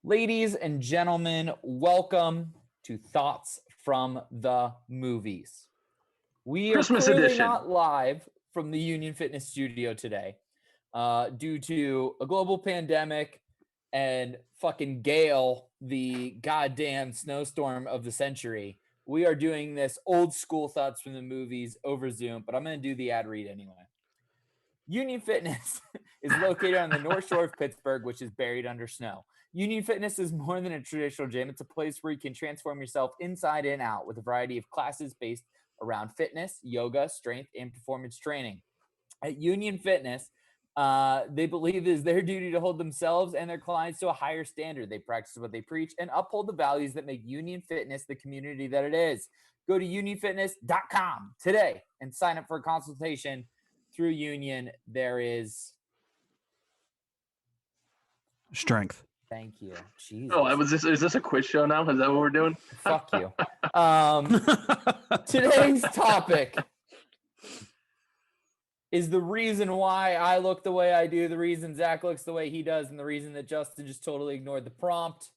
Ladies and gentlemen, welcome to Thoughts from the Movies. We are Christmas clearly edition. not live from the Union Fitness studio today due to a global pandemic and fucking Gale, the goddamn snowstorm of the century. We are doing this old school Thoughts from the Movies over Zoom, but I'm going to do the ad read anyway. Union Fitness is located on the North Shore of Pittsburgh, which is buried under snow. Union Fitness is more than a traditional gym. It's a place where you can transform yourself inside and out with a variety of classes based around fitness, yoga, strength, and performance training. At Union Fitness, they believe it is their duty to hold themselves and their clients to a higher standard. They practice what they preach and uphold the values that make Union Fitness the community that it is. Go to unionfitness.com today and sign up for a consultation through Union. There is strength. Thank you. Jesus. Oh, is this a quiz show now? Is that what we're doing? Fuck you. Today's topic is the reason why I look the way I do, the reason Zach looks the way he does, and the reason that Justin just totally ignored the prompt.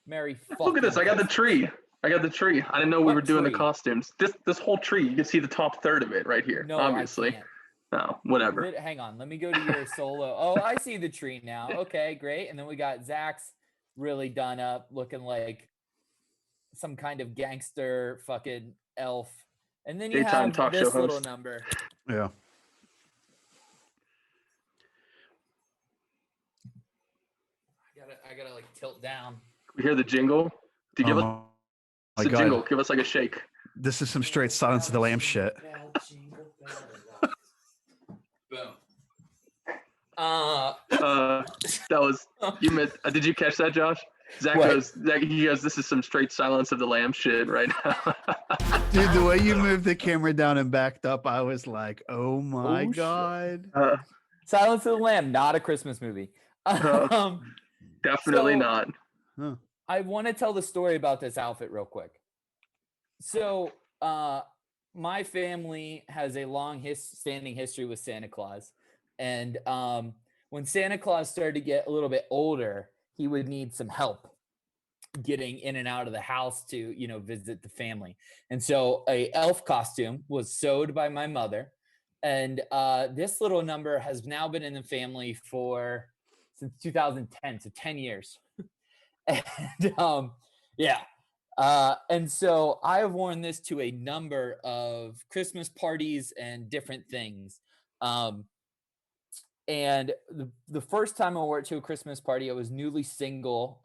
Merry fucking Look at this. I got the tree. I didn't know we were doing tree? the costumes. This whole tree, you can see the top third of it right here. No, obviously. I can't. No, whatever. Hang on. Let me go to your solo. Oh, I see the tree now. Okay, great. And then we got Zach's really done up, looking like some kind of gangster fucking elf. And then you Daytime have talk this show little host. number. Yeah. I gotta like tilt down. We hear the jingle. Do you give us my a God. jingle? Give us like a shake. This is some straight Silence of the Lambs shit. Boom. That was you missed. Did you catch that, Josh? Zach What? goes. He goes. This is some straight Silence of the Lambs shit right now. Dude, the way you moved the camera down and backed up, I was like, oh my Oh, shit. God. Silence of the Lamb, not a Christmas movie. Definitely So- not. Huh. I want to tell the story about this outfit real quick. So, my family has a long standing history with Santa Claus. And when Santa Claus started to get a little bit older, he would need some help getting in and out of the house to, visit the family. And so a elf costume was sewed by my mother. And this little number has now been in the family since 2010, so 10 years. And yeah. And so I have worn this to a number of Christmas parties and different things. And the first time I wore it to a Christmas party, I was newly single.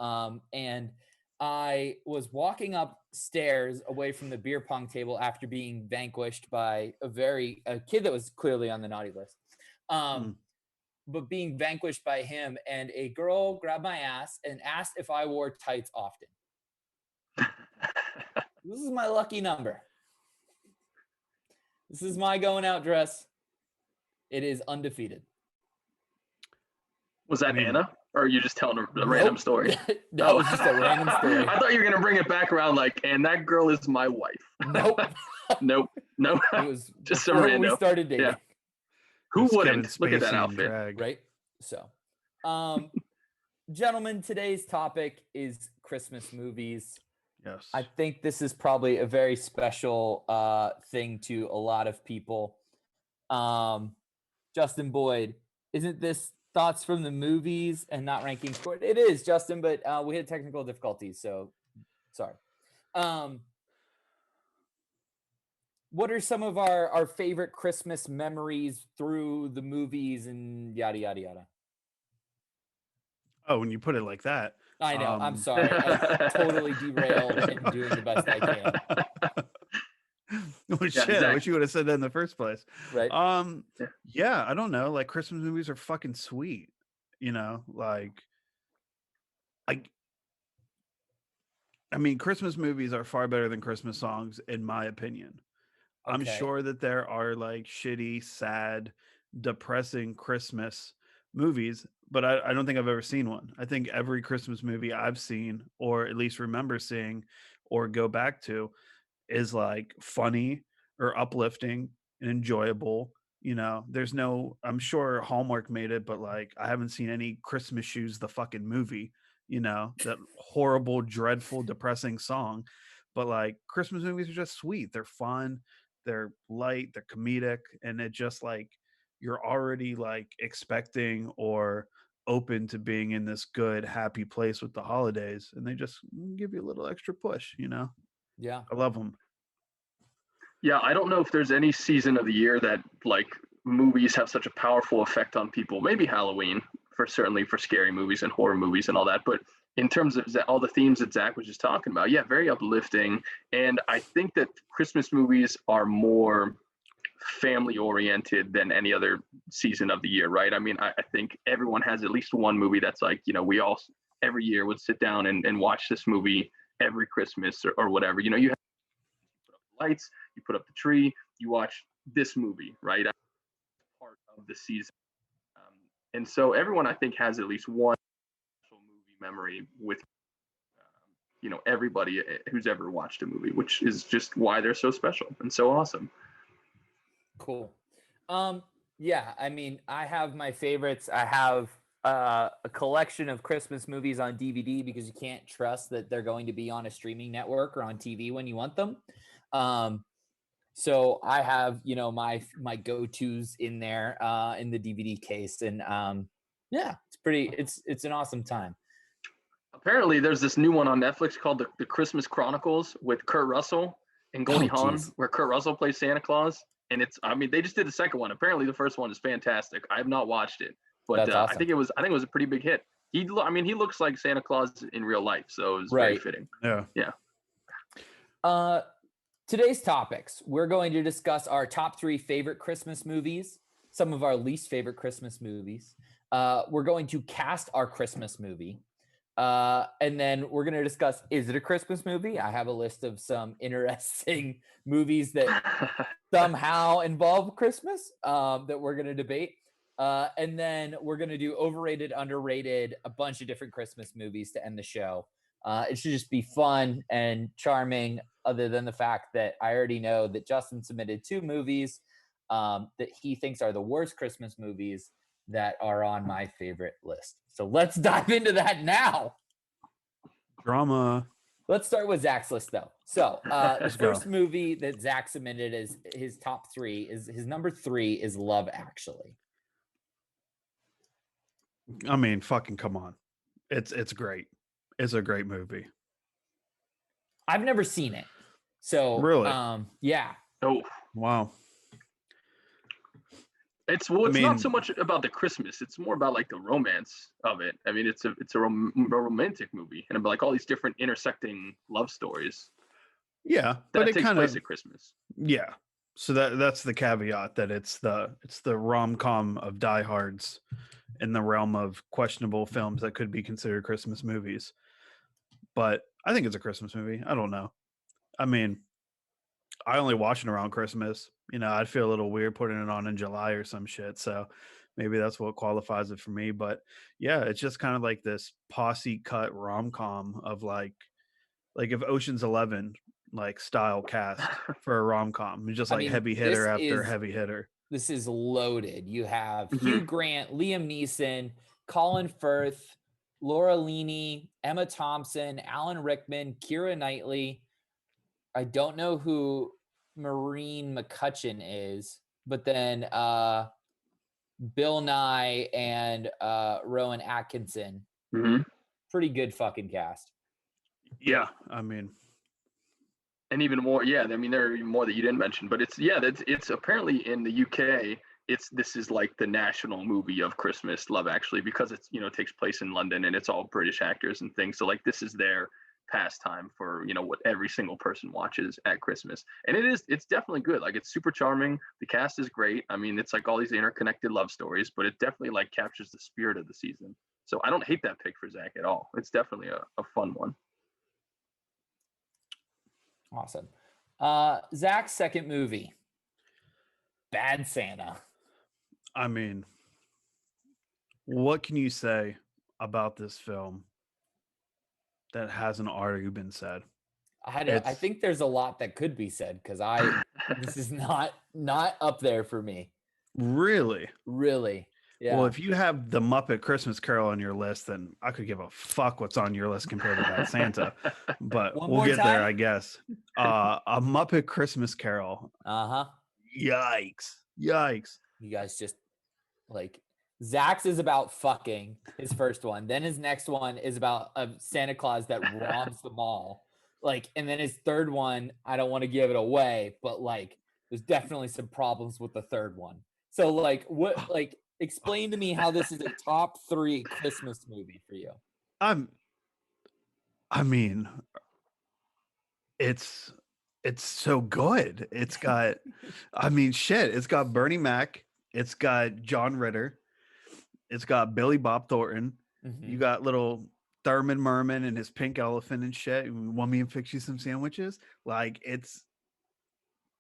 And I was walking upstairs away from the beer pong table after being vanquished by a kid that was clearly on the naughty list. But being vanquished by him, and a girl grabbed my ass and asked if I wore tights often. This is my lucky number. This is my going out dress. It is undefeated. Was that I mean- Anna? Or are you just telling a random Nope. story? That was just a random story. I thought you were going to bring it back around like, and that girl is my wife. Nope. Nope. No. It was Just some before we rando. started dating. Yeah. Who It's Kevin wouldn't? Look at that Spacey in outfit. drag. Right? So, gentlemen, today's topic is Christmas movies. Yes. I think this is probably a very special thing to a lot of people. Justin Boyd, isn't this Thoughts from the Movies and not ranking score? It is, Justin, but we had technical difficulties, so sorry. What are some of our favorite Christmas memories through the movies and yada, yada, yada? Oh, when you put it like that. I know. I'm sorry. I totally derailed and doing the best I can. Oh, shit. I Zach. wish you would have said that in the first place. Right? Yeah, I don't know. Like, Christmas movies are fucking sweet. Like, I mean, Christmas movies are far better than Christmas songs, in my opinion. I'm Okay. sure that there are like shitty, sad, depressing Christmas movies, but I don't think I've ever seen one. I think every Christmas movie I've seen, or at least remember seeing, or go back to, is like funny or uplifting and enjoyable. There's no, I'm sure Hallmark made it, but like I haven't seen any Christmas Shoes, the fucking movie, that horrible, dreadful, depressing song. But like Christmas movies are just sweet. They're fun, they're light, they're comedic, and it just like you're already like expecting or open to being in this good, happy place with the holidays, and they just give you a little extra push. Yeah. I love them. Yeah, I don't know if there's any season of the year that like movies have such a powerful effect on people. Maybe Halloween, for certainly for scary movies and horror movies and all that. But in terms of all the themes that Zach was just talking about, yeah, very uplifting. And I think that Christmas movies are more family oriented than any other season of the year, right? I mean, I think everyone has at least one movie that's like, we all every year would sit down and watch this movie every Christmas or whatever. You have lights, you put up the tree, you watch this movie, right? Part of the season. And so everyone, I think, has at least one special movie memory with, everybody who's ever watched a movie, which is just why they're so special and so awesome. Cool. Yeah, I mean, I have my favorites. I have a collection of Christmas movies on DVD because you can't trust that they're going to be on a streaming network or on TV when you want them. So I have, my go-tos in there in the DVD case, and yeah, it's an awesome time. Apparently, there's this new one on Netflix called the Christmas Chronicles with Kurt Russell and Goldie Hawn, where Kurt Russell plays Santa Claus. And they just did the second one. Apparently, the first one is fantastic. I have not watched it, but awesome. I think it was a pretty big hit. He looks like Santa Claus in real life, so it was very fitting. Yeah. Today's topics, we're going to discuss our top 3 favorite Christmas movies, some of our least favorite Christmas movies. We're going to cast our Christmas movie. And then we're going to discuss, is it a Christmas movie? I have a list of some interesting movies that somehow involve Christmas that we're going to debate. And then we're going to do overrated, underrated, a bunch of different Christmas movies to end the show. It should just be fun and charming, other than the fact that I already know that Justin submitted 2 movies that he thinks are the worst Christmas movies that are on my favorite list. So let's dive into that now. Drama. Let's start with Zach's list, though. So the first movie that Zach submitted as his top 3 is his number 3 is Love Actually. I mean, fucking come on. It's great. It's a great movie. I've never seen it. So really? Yeah. Oh, wow. It's not so much about the Christmas. It's more about like the romance of it. I mean, it's a romantic movie, and about like all these different intersecting love stories. Yeah, but it takes place at Christmas. Yeah, so that's the caveat, that it's the rom-com of diehards in the realm of questionable films that could be considered Christmas movies. But I think it's a Christmas movie. I don't know. I mean, I only watch it around Christmas. I'd feel a little weird putting it on in July or some shit. So maybe that's what qualifies it for me. But yeah, it's just kind of like this posse cut rom-com of like if Ocean's 11 like style cast for a rom-com, just like heavy hitter after heavy hitter. This is loaded. You have Hugh Grant, Liam Neeson, Colin Firth, Laura Linney, Emma Thompson, Alan Rickman, Keira Knightley. I don't know who Maureen McCutcheon is, but then Bill Nye and Rowan Atkinson. Mm-hmm. Pretty good fucking cast. Yeah, I mean, and even more. Yeah, I mean, there are even more that you didn't mention, but it's apparently in the UK. This is like the national movie of Christmas, Love Actually, because it's takes place in London and it's all British actors and things. So like this is their pastime for what every single person watches at Christmas, and it's definitely good. Like it's super charming. The cast is great. I mean, it's like all these interconnected love stories, but it definitely like captures the spirit of the season. So I don't hate that pick for Zach at all. It's definitely a fun one. Awesome. Zach's second movie, Bad Santa. I mean, what can you say about this film that hasn't already been said? I think there's a lot that could be said, because this is not up there for me. Really? Yeah. Well, if you have the Muppet Christmas Carol on your list, then I could give a fuck what's on your list compared to Bad Santa. But One we'll more get there, time? I guess. A Muppet Christmas Carol. Uh-huh. Yikes. Yikes. You guys just like Zach's is about fucking his first one. Then his next one is about a Santa Claus that robs the mall. Like, and then his third one, I don't want to give it away, but like there's definitely some problems with the third one. So like what like explain to me how this is a top 3 Christmas movie for you. I mean, it's so good. It's got I mean shit, it's got Bernie Mac, it's got John Ritter, it's got Billy Bob Thornton. Mhm. You got little Thurman Merman and his pink elephant and shit. You want me to fix you some sandwiches? Like it's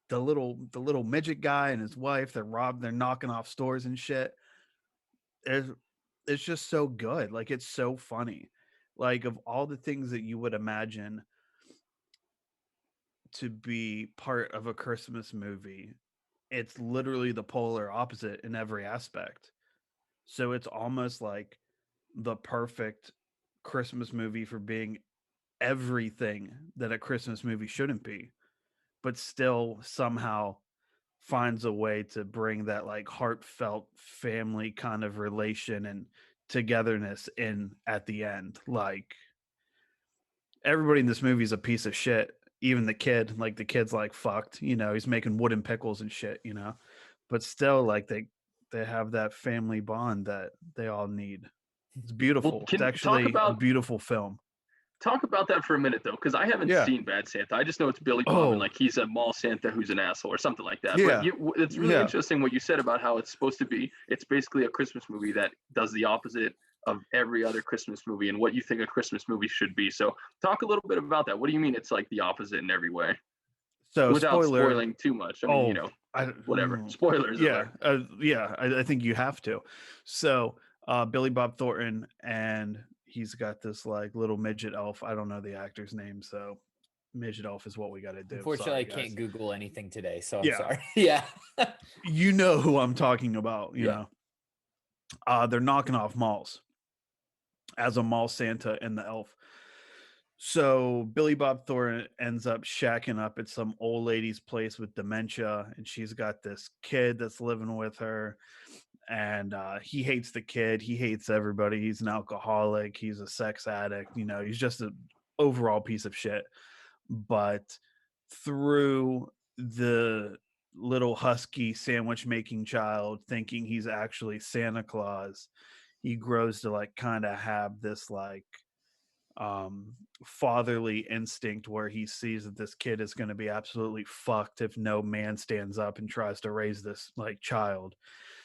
the little midget guy and his wife. They're knocking off stores and shit. It's just so good. Like it's so funny. Like of all the things that you would imagine to be part of a Christmas movie, it's literally the polar opposite in every aspect. So it's almost like the perfect Christmas movie for being everything that a Christmas movie shouldn't be, but still somehow finds a way to bring that like heartfelt family kind of relation and togetherness in at the end. Like everybody in this movie is a piece of shit. Even the kid, like the kid's like fucked, he's making wooden pickles and shit, but still like they have that family bond that they all need. It's beautiful. It's actually a beautiful film. Talk about that for a minute though, because I haven't seen Bad Santa. I just know it's Billy Bob and like he's a mall Santa who's an asshole or something like that. Yeah. But it's really interesting what you said about how it's supposed to be. It's basically a Christmas movie that does the opposite of every other Christmas movie and what you think a Christmas movie should be. So talk a little bit about that. What do you mean it's like the opposite in every way? So without spoiling too much. I mean, whatever. Spoilers. Yeah. I think you have to. So Billy Bob Thornton, and he's got this like little midget elf. I don't know the actor's name, so midget elf is what we got to do. Unfortunately, I can't Google anything today, so I'm Yeah. sorry. Yeah. You know who I'm talking about, you know. They're knocking off malls as a mall Santa and the elf. So Billy Bob Thornton ends up shacking up at some old lady's place with dementia, and she's got this kid that's living with her. And he hates the kid. He hates everybody. He's an alcoholic. He's a sex addict. He's just an overall piece of shit. But through the little husky sandwich making child thinking he's actually Santa Claus, he grows to like kind of have this like fatherly instinct where he sees that this kid is going to be absolutely fucked if no man stands up and tries to raise this like child.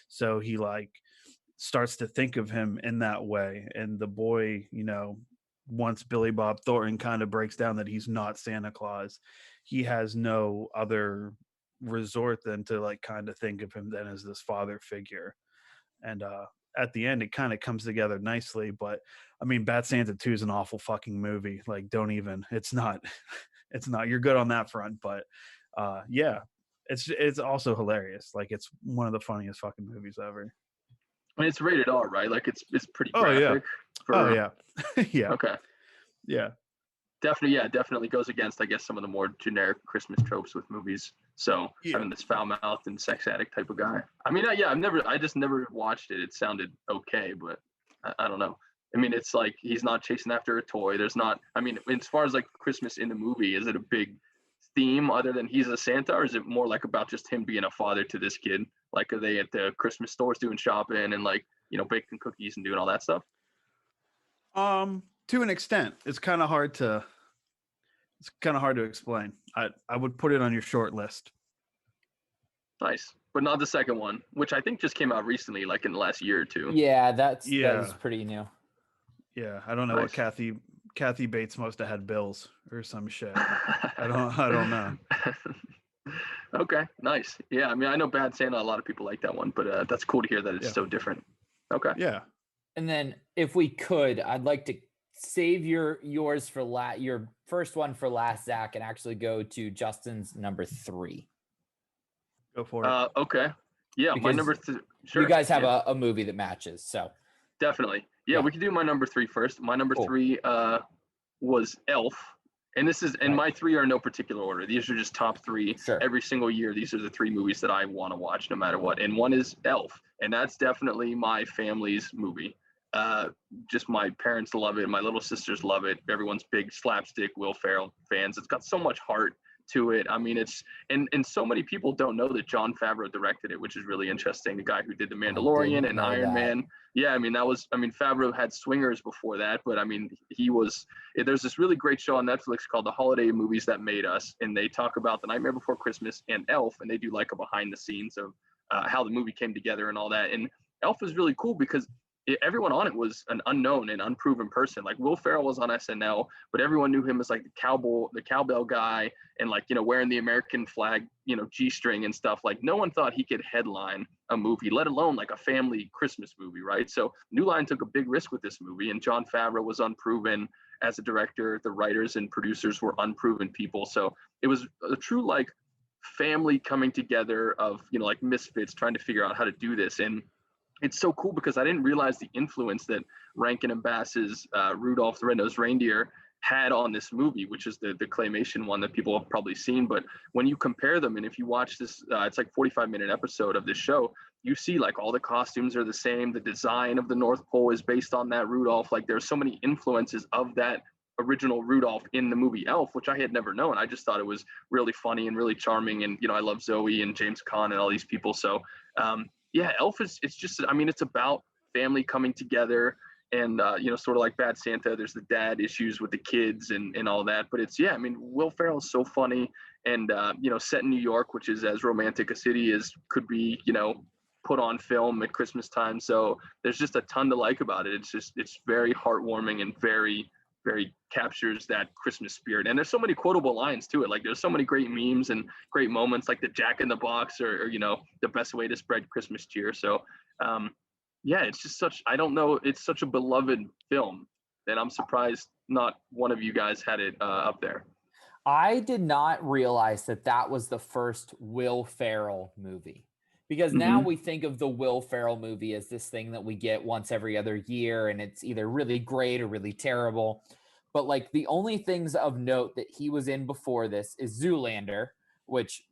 So he like starts to think of him in that way. And the boy, once Billy Bob Thornton kind of breaks down that he's not Santa Claus, he has no other resort than to like kind of think of him then as this father figure. And at the end, it kind of comes together nicely. But I mean, Bad Santa 2 is an awful fucking movie. Like, don't even, it's not, you're good on that front. But yeah, it's also hilarious. Like, it's one of the funniest fucking movies ever. I mean, it's rated R, right? Like, it's pretty graphic. Yeah. Yeah. Okay. Yeah. Definitely goes against, I guess, some of the more generic Christmas tropes with movies. So having this foul-mouthed and sex addict type of guy. I mean, I just never watched it. It sounded okay, but I don't know. I mean, it's like he's not chasing after a toy. There's not. I mean, as far as like Christmas in the movie, is it a big theme other than he's a Santa, or is it more like about just him being a father to this kid? Like, are they at the Christmas stores doing shopping and like baking cookies and doing all that stuff? To an extent, it's kind of hard to explain. I would put it on your short list. Nice, but not the second one, which I think just came out recently, like in the last year or two. Yeah, that is pretty new. Yeah, I don't know what Kathy Bates must have had bills or some shit. I don't know. Okay, nice. Yeah, I mean, I know Bad Santa. A lot of people like that one, but that's cool to hear that it's so different. Okay. Yeah. And then, if we could, I'd like to save yours for your first one for last, Zach, and actually go to Justin's number 3. Go for it. Okay. Yeah, my Because number three. Sure. you guys have yeah, a movie that matches. So definitely. Yeah, Yeah. we can do my number three first. My number Cool. three was Elf. And Right. my three are in no particular order. These are just top three. Sure. Every single year, these are the three movies that I want to watch no matter what. And one is Elf. And that's definitely my family's movie. Just my parents love it. My little sisters love it. Everyone's big slapstick Will Ferrell fans. It's got so much heart to it. I mean, and so many people don't know that Jon Favreau directed it, which is really interesting. The guy who did The Mandalorian and Iron Man. Yeah, I mean, Favreau had Swingers before that, but I mean, there's this really great show on Netflix called The Holiday Movies That Made Us, and they talk about The Nightmare Before Christmas and Elf, and they do like a behind the scenes of how the movie came together and all that. And Elf is really cool because everyone on it was an unknown and unproven person. Like Will Ferrell was on SNL, but everyone knew him as like the cowbell guy, and like, you know, wearing the American flag, you know, G-string and stuff. Like no one thought he could headline a movie, let alone like a family Christmas movie, right? So New Line took a big risk with this movie, and Jon Favreau was unproven as a director. The writers and producers were unproven people. So it was a true like family coming together of, you know, like misfits trying to figure out how to do this. And it's so cool because I didn't realize the influence that Rankin and Bass's Rudolph the Red-Nosed Reindeer had on this movie, which is the claymation one that people have probably seen. But when you compare them, and if you watch this, it's like 45-minute episode of this show, you see like all the costumes are the same. The design of the North Pole is based on that Rudolph. Like there's so many influences of that original Rudolph in the movie Elf, which I had never known. I just thought it was really funny and really charming. And, you know, I love Zoe and James Caan and all these people. So, yeah, Elf it's just, I mean, it's about family coming together and, you know, sort of like Bad Santa, there's the dad issues with the kids and all that. But it's, yeah, I mean, Will Ferrell is so funny and, you know, set in New York, which is as romantic a city as could be, you know, put on film at Christmas time. So there's just a ton to like about it. It's very heartwarming and very captures that Christmas spirit. And there's so many quotable lines to it. Like there's so many great memes and great moments like the Jack in the Box or you know, the best way to spread Christmas cheer. So yeah, it's just I don't know, it's such a beloved film and I'm surprised not one of you guys had it up there. I did not realize that was the first Will Ferrell movie. Because now we think of the Will Ferrell movie as this thing that we get once every other year, and it's either really great or really terrible. But like the only things of note that he was in before this is Zoolander, which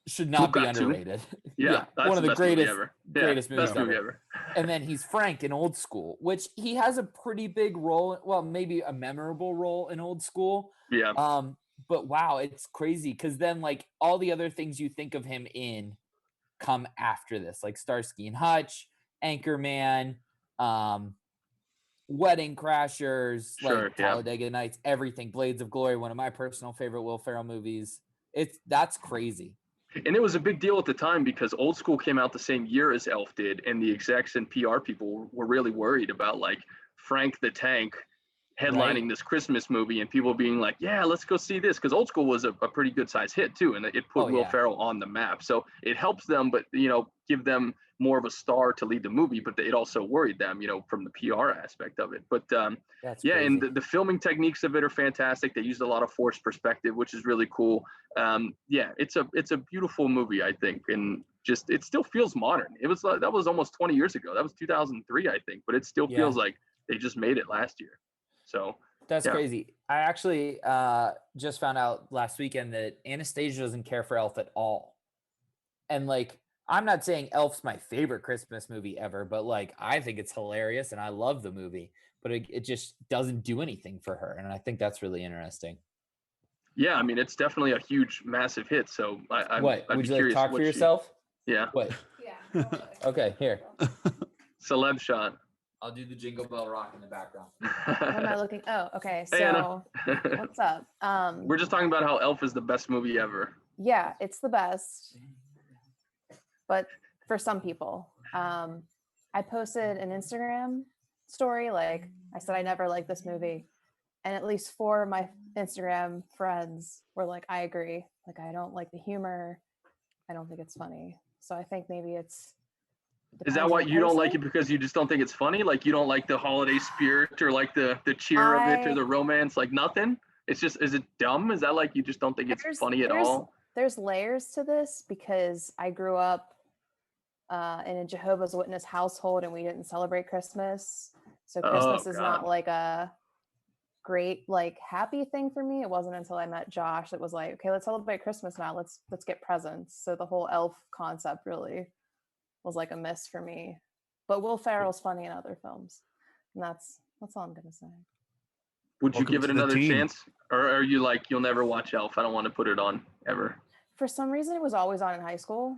should not be underrated. Yeah, one of the greatest greatest movies ever. And then he's Frank in Old School, which he has a pretty big role. Well, maybe a memorable role in Old School. Yeah. But wow, it's crazy because then like all the other things you think of him in come after this, like Starsky and Hutch, Anchorman, Wedding Crashers, like Talladega Nights, everything. Blades of Glory, one of my personal favorite Will Ferrell movies. That's crazy. And it was a big deal at the time because Old School came out the same year as Elf did, and the execs and PR people were really worried about like Frank the Tank headlining this Christmas movie and people being like, yeah, let's go see this. Because Old School was a pretty good size hit too. And it put Will Ferrell on the map. So it helps them, but, you know, give them more of a star to lead the movie, but it also worried them, you know, from the PR aspect of it. But yeah, crazy. And the filming techniques of it are fantastic. They used a lot of forced perspective, which is really cool. Yeah, it's a beautiful movie, I think. And just, it still feels modern. That was almost 20 years ago. That was 2003, I think, but it still feels like they just made it last year. So that's crazy. I actually just found out last weekend that Anastasia doesn't care for Elf at all. And like, I'm not saying Elf's my favorite Christmas movie ever, but like, I think it's hilarious and I love the movie, but it just doesn't do anything for her. And I think that's really interesting. Yeah. I mean, it's definitely a huge, massive hit. So I'd would you like to talk for yourself? Yeah. What? Yeah. Okay, here. Celeb shot. I'll do the Jingle Bell Rock in the background. What am I looking? Oh, okay. So what's up? We're just talking about how Elf is the best movie ever. Yeah, it's the best. But for some people, I posted an Instagram story. Like I said, I never liked this movie. And at least 4 of my Instagram friends were like, I agree. Like, I don't like the humor. I don't think it's funny. So I think maybe it's. Is that why you don't like it because you just don't think it's funny? Like you don't like the holiday spirit or like the cheer of it or the romance, like nothing? It's just, is it dumb? Is that like you just don't think it's funny at all? there's layers to this because I grew up in a Jehovah's Witness household and we didn't celebrate Christmas. So Christmas is not God. like a great, like happy thing for me. It wasn't until I met Josh that was like, okay, let's celebrate Christmas now. Let's get presents. So the whole elf concept really was like a miss for me. But Will Ferrell's funny in other films. And that's all I'm gonna say. Would you Welcome give it to the another team. chance? Or are you like, you'll never watch Elf? I don't want to put it on ever. For some reason it was always on in high school.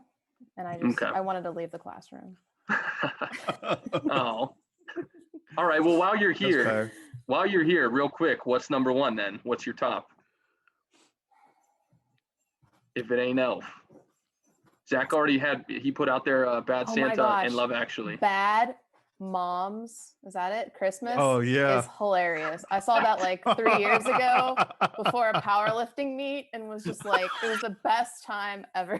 And Okay. I wanted to leave the classroom. Oh. All right. Well, while you're That's here, fair. real quick, what's number one then? What's your top? If it ain't Elf. Zach already he put out there Bad Oh my Santa gosh. and Love Actually. Bad Moms, is that it? Christmas Oh, yeah. is hilarious. I saw that like 3 years ago before a powerlifting meet and was just like, it was the best time ever.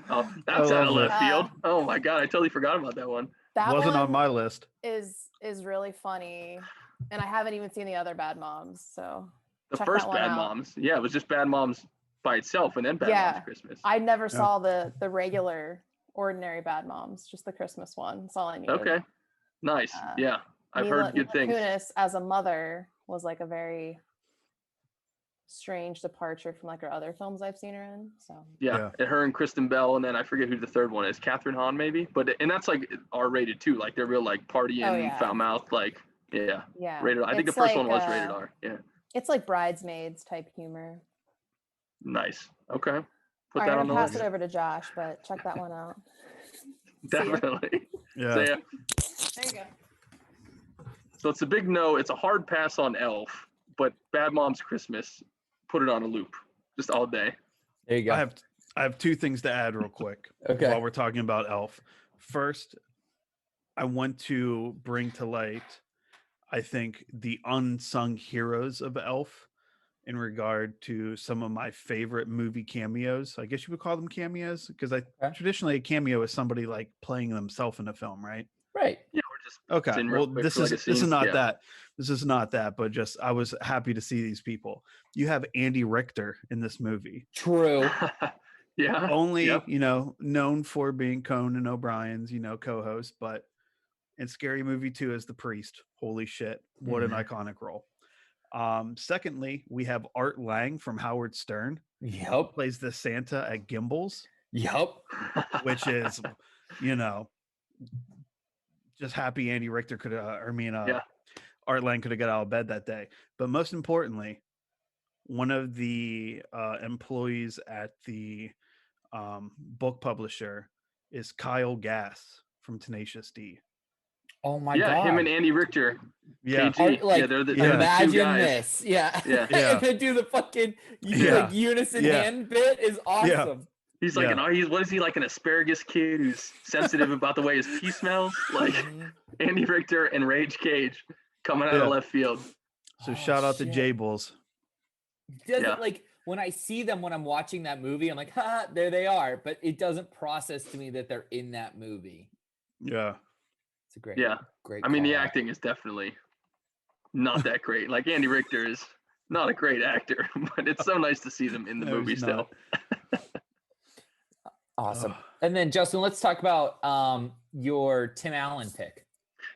Oh, that's out of love left it. field. Oh my God, I totally forgot about that one. That Wasn't one on my list. is really funny. And I haven't even seen the other Bad Moms, so The check first that one Bad out. Moms. Yeah, it was just Bad Moms by itself and then Bad Yeah. Moms Christmas. I never Yeah. saw the regular ordinary Bad Moms, just the Christmas one. That's all I needed. Okay. Nice. Yeah. I've heard good things. Kunis as a mother was like a very strange departure from like her other films I've seen her in. So Yeah. And her and Kristen Bell, and then I forget who the third one is, Catherine Hahn maybe. And that's like R-rated too. Like they're real like partying, foul mouth, like yeah. Rated. I think the It's first one like, was rated R. Yeah. It's like Bridesmaids type humor. Nice. Okay. Put All that right, on I'm the gonna pass list. it over to Josh, but check that one out. See ya. Definitely. Yeah. So, yeah. There you go. So it's a big no. It's a hard pass on Elf, but Bad Moms Christmas, put it on a loop, just all day. There you go. I have two things to add real quick Okay. while we're talking about Elf. First, I want to bring to light, I think, the unsung heroes of Elf in regard to some of my favorite movie cameos. I guess you would call them cameos because traditionally a cameo is somebody like playing themselves in a film, right? Right. Yeah, we're just Okay. in real Well, quick this for, like, is a scene. not Yeah. that. This is not that, but just I was happy to see these people. You have Andy Richter in this movie. True. Yeah. Only, Yep. known for being Conan O'Brien's, co-host, but in Scary Movie 2 as the priest. Holy shit. What an iconic role. Secondly, we have Art Lang from Howard Stern. Yep. Plays the Santa at Gimbals, Yep. which is, just happy Andy Richter could have, Art Lang could have got out of bed that day. But most importantly, one of the employees at the book publisher is Kyle Gass from Tenacious D. Oh my yeah, god. him and Andy Richter. Yeah. KG. Like, they're the two imagine guys. this. Yeah. Yeah. Yeah. And then do the fucking Yeah. like unison Yeah. hand bit is awesome. He's like Yeah. what is he, like an asparagus kid who's sensitive about the way his pee smells? Like Mhm. Andy Richter and Rage Cage coming out Yeah. of left field. So Oh, shout out to shit. Jables. Doesn't Yeah. like when I see them when I'm watching that movie, I'm like, ha, there they are. But it doesn't process to me that they're in that movie. Yeah. It's a great, Yeah. great. I mean, the call out. acting is definitely not that great. Like Andy Richter is not a great actor, but it's so nice to see them in the No, movie he's still. not. Awesome. Ugh. And then Justin, let's talk about your Tim Allen pick.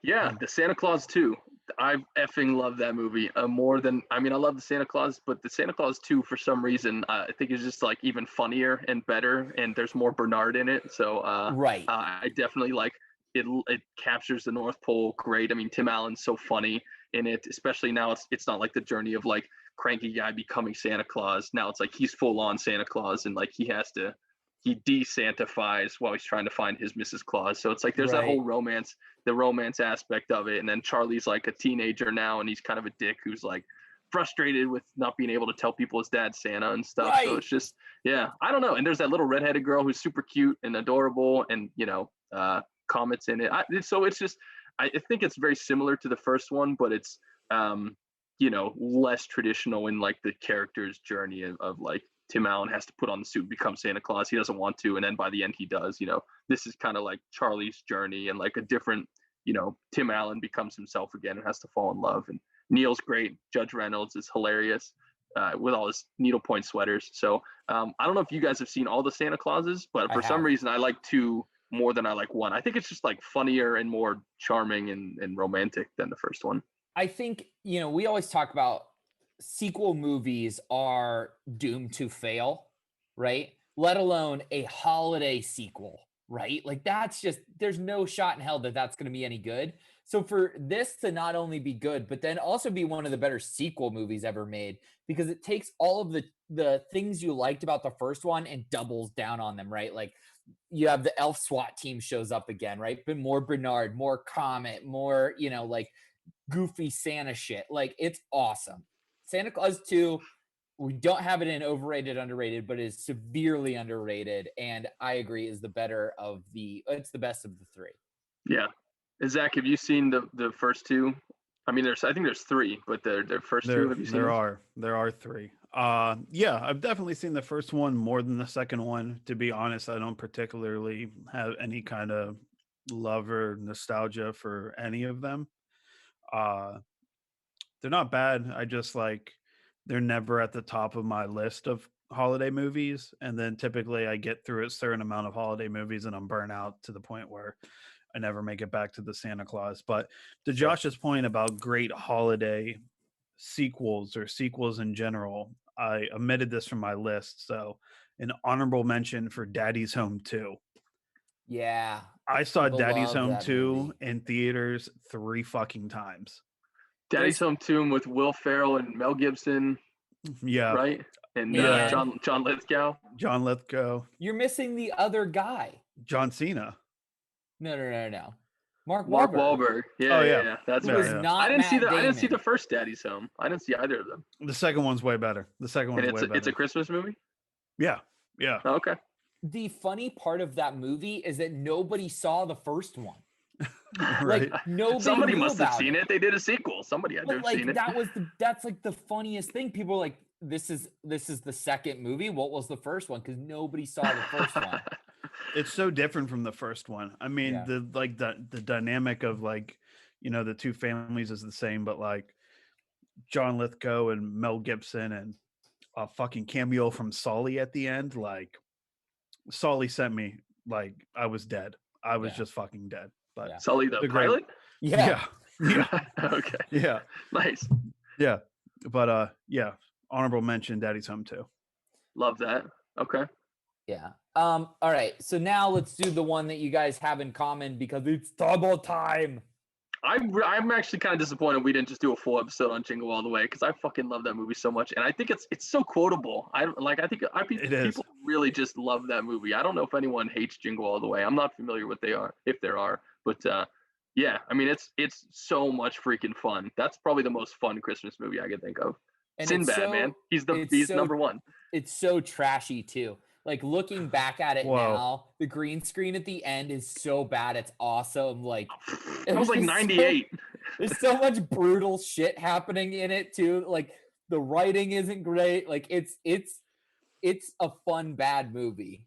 Yeah, the Santa Claus 2. I effing love that movie more than, I love the Santa Claus, but the Santa Claus 2 for some reason, I think is just like even funnier and better, and there's more Bernard in it. So Right. I definitely like it. It captures the North Pole great. I mean, Tim Allen's so funny in it, especially now. It's not like the journey of like cranky guy becoming Santa Claus. Now it's like he's full on Santa Claus, and like he de-Santifies while he's trying to find his Mrs. Claus. So it's like there's that Right. whole romance, the romance aspect of it. And then Charlie's like a teenager now, and he's kind of a dick who's like frustrated with not being able to tell people his dad's Santa and stuff. So Right. it's just, yeah, I don't know. And there's that little redheaded girl who's super cute and adorable, and Comet's in it. So it's just, I think it's very similar to the first one, but it's less traditional in like the character's journey of like Tim Allen has to put on the suit and become Santa Claus. He doesn't want to, and then by the end he does. This is kind of like Charlie's journey and like a different, Tim Allen becomes himself again and has to fall in love. And Neil's great. Judge Reynolds is hilarious. with all his needlepoint sweaters. So I don't know if you guys have seen all the Santa Clauses, but for some reason I like 2 more than I like 1. I think it's just like funnier and more charming and romantic than the first one. I think, we always talk about sequel movies are doomed to fail, right? Let alone a holiday sequel, right? Like that's just, there's no shot in hell that that's going to be any good. So for this to not only be good, but then also be one of the better sequel movies ever made, because it takes all of the things you liked about the first one and doubles down on them, right? Like you have the elf SWAT team shows up again, right? But more Bernard, more Comet, more, like goofy Santa shit. Like it's awesome. Santa Claus 2, we don't have it in overrated, underrated, but is severely underrated. And I agree is the it's the best of the 3. Yeah. Zach, have you seen the first 2? I mean, I think there's 3, but the first 2, have you seen? There are 3. Yeah, I've definitely seen the first one more than the second one. To be honest, I don't particularly have any kind of love or nostalgia for any of them. They're not bad. I just they're never at the top of my list of holiday movies. And then typically I get through a certain amount of holiday movies and I'm burnt out to the point where I never make it back to the Santa Claus. But to Josh's point about great holiday sequels or sequels in general, I omitted this from my list. So an honorable mention for Daddy's Home 2. Yeah. I saw Daddy's Home 2 movie in theaters 3 fucking times. Daddy's Home 2 with Will Ferrell and Mel Gibson. Yeah. Right? And John Lithgow. John Lithgow. You're missing the other guy. John Cena. No. Mark Wahlberg. Yeah. That's right. Not I didn't see I didn't see the first Daddy's Home. I didn't see either of them. The second one's way better. It's a Christmas movie? Yeah. Oh, okay. The funny part of that movie is that nobody saw the first one. Right. Like nobody. Somebody must have seen it. They did a sequel. Somebody had to have seen it. That's like the funniest thing. People are like, this is the second movie. What was the first one? Because nobody saw the first one. It's so different from the first one. I mean, the dynamic of the 2 families is the same, but John Lithgow and Mel Gibson and a fucking cameo from Sully at the end. Sully sent me I was dead. I was just fucking dead. But Sully the pilot? Yeah. Okay. Yeah. Nice. Yeah. But honorable mention Daddy's Home 2. Love that. Okay. Yeah. All right. So now let's do the one that you guys have in common because it's double time. I'm actually kind of disappointed we didn't just do a full episode on Jingle All the Way because I fucking love that movie so much, and I think it's so quotable. I think people really just love that movie. I don't know if anyone hates Jingle All the Way. I'm not familiar with if there are, but yeah, I mean it's so much freaking fun. That's probably the most fun Christmas movie I could think of. And Sinbad, man, he's number one. It's so trashy too. Like looking back at it now, the green screen at the end is so bad. It's awesome. Like it was like 98. There's so much brutal shit happening in it too. Like the writing isn't great. Like it's a fun bad movie.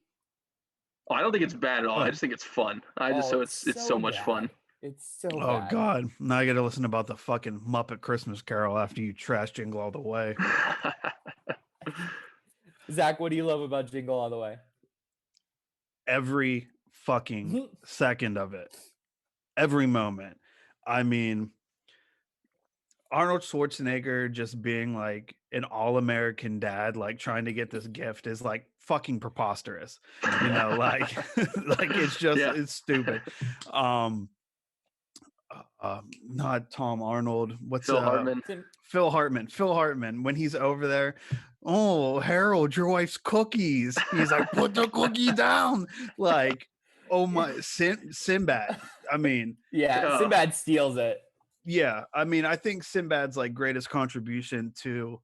Oh, I don't think it's bad at all. I just think it's fun. It's so much fun. It's so Oh bad. God. Now I gotta listen about the fucking Muppet Christmas Carol after you trash Jingle All the Way. Zach, what do you love about Jingle All the Way? Every fucking second of it. Every moment. I mean, Arnold Schwarzenegger just being like an all-American dad, like trying to get this gift is like fucking preposterous. Like it's just it's stupid. Not Tom Arnold. What's Phil Hartman? Phil Hartman. When he's over there, oh Harold, your wife's cookies. He's like, put the cookie down. Like, oh my, Sinbad. I mean, Sinbad steals it. Yeah, I mean, I think Sinbad's like greatest contribution to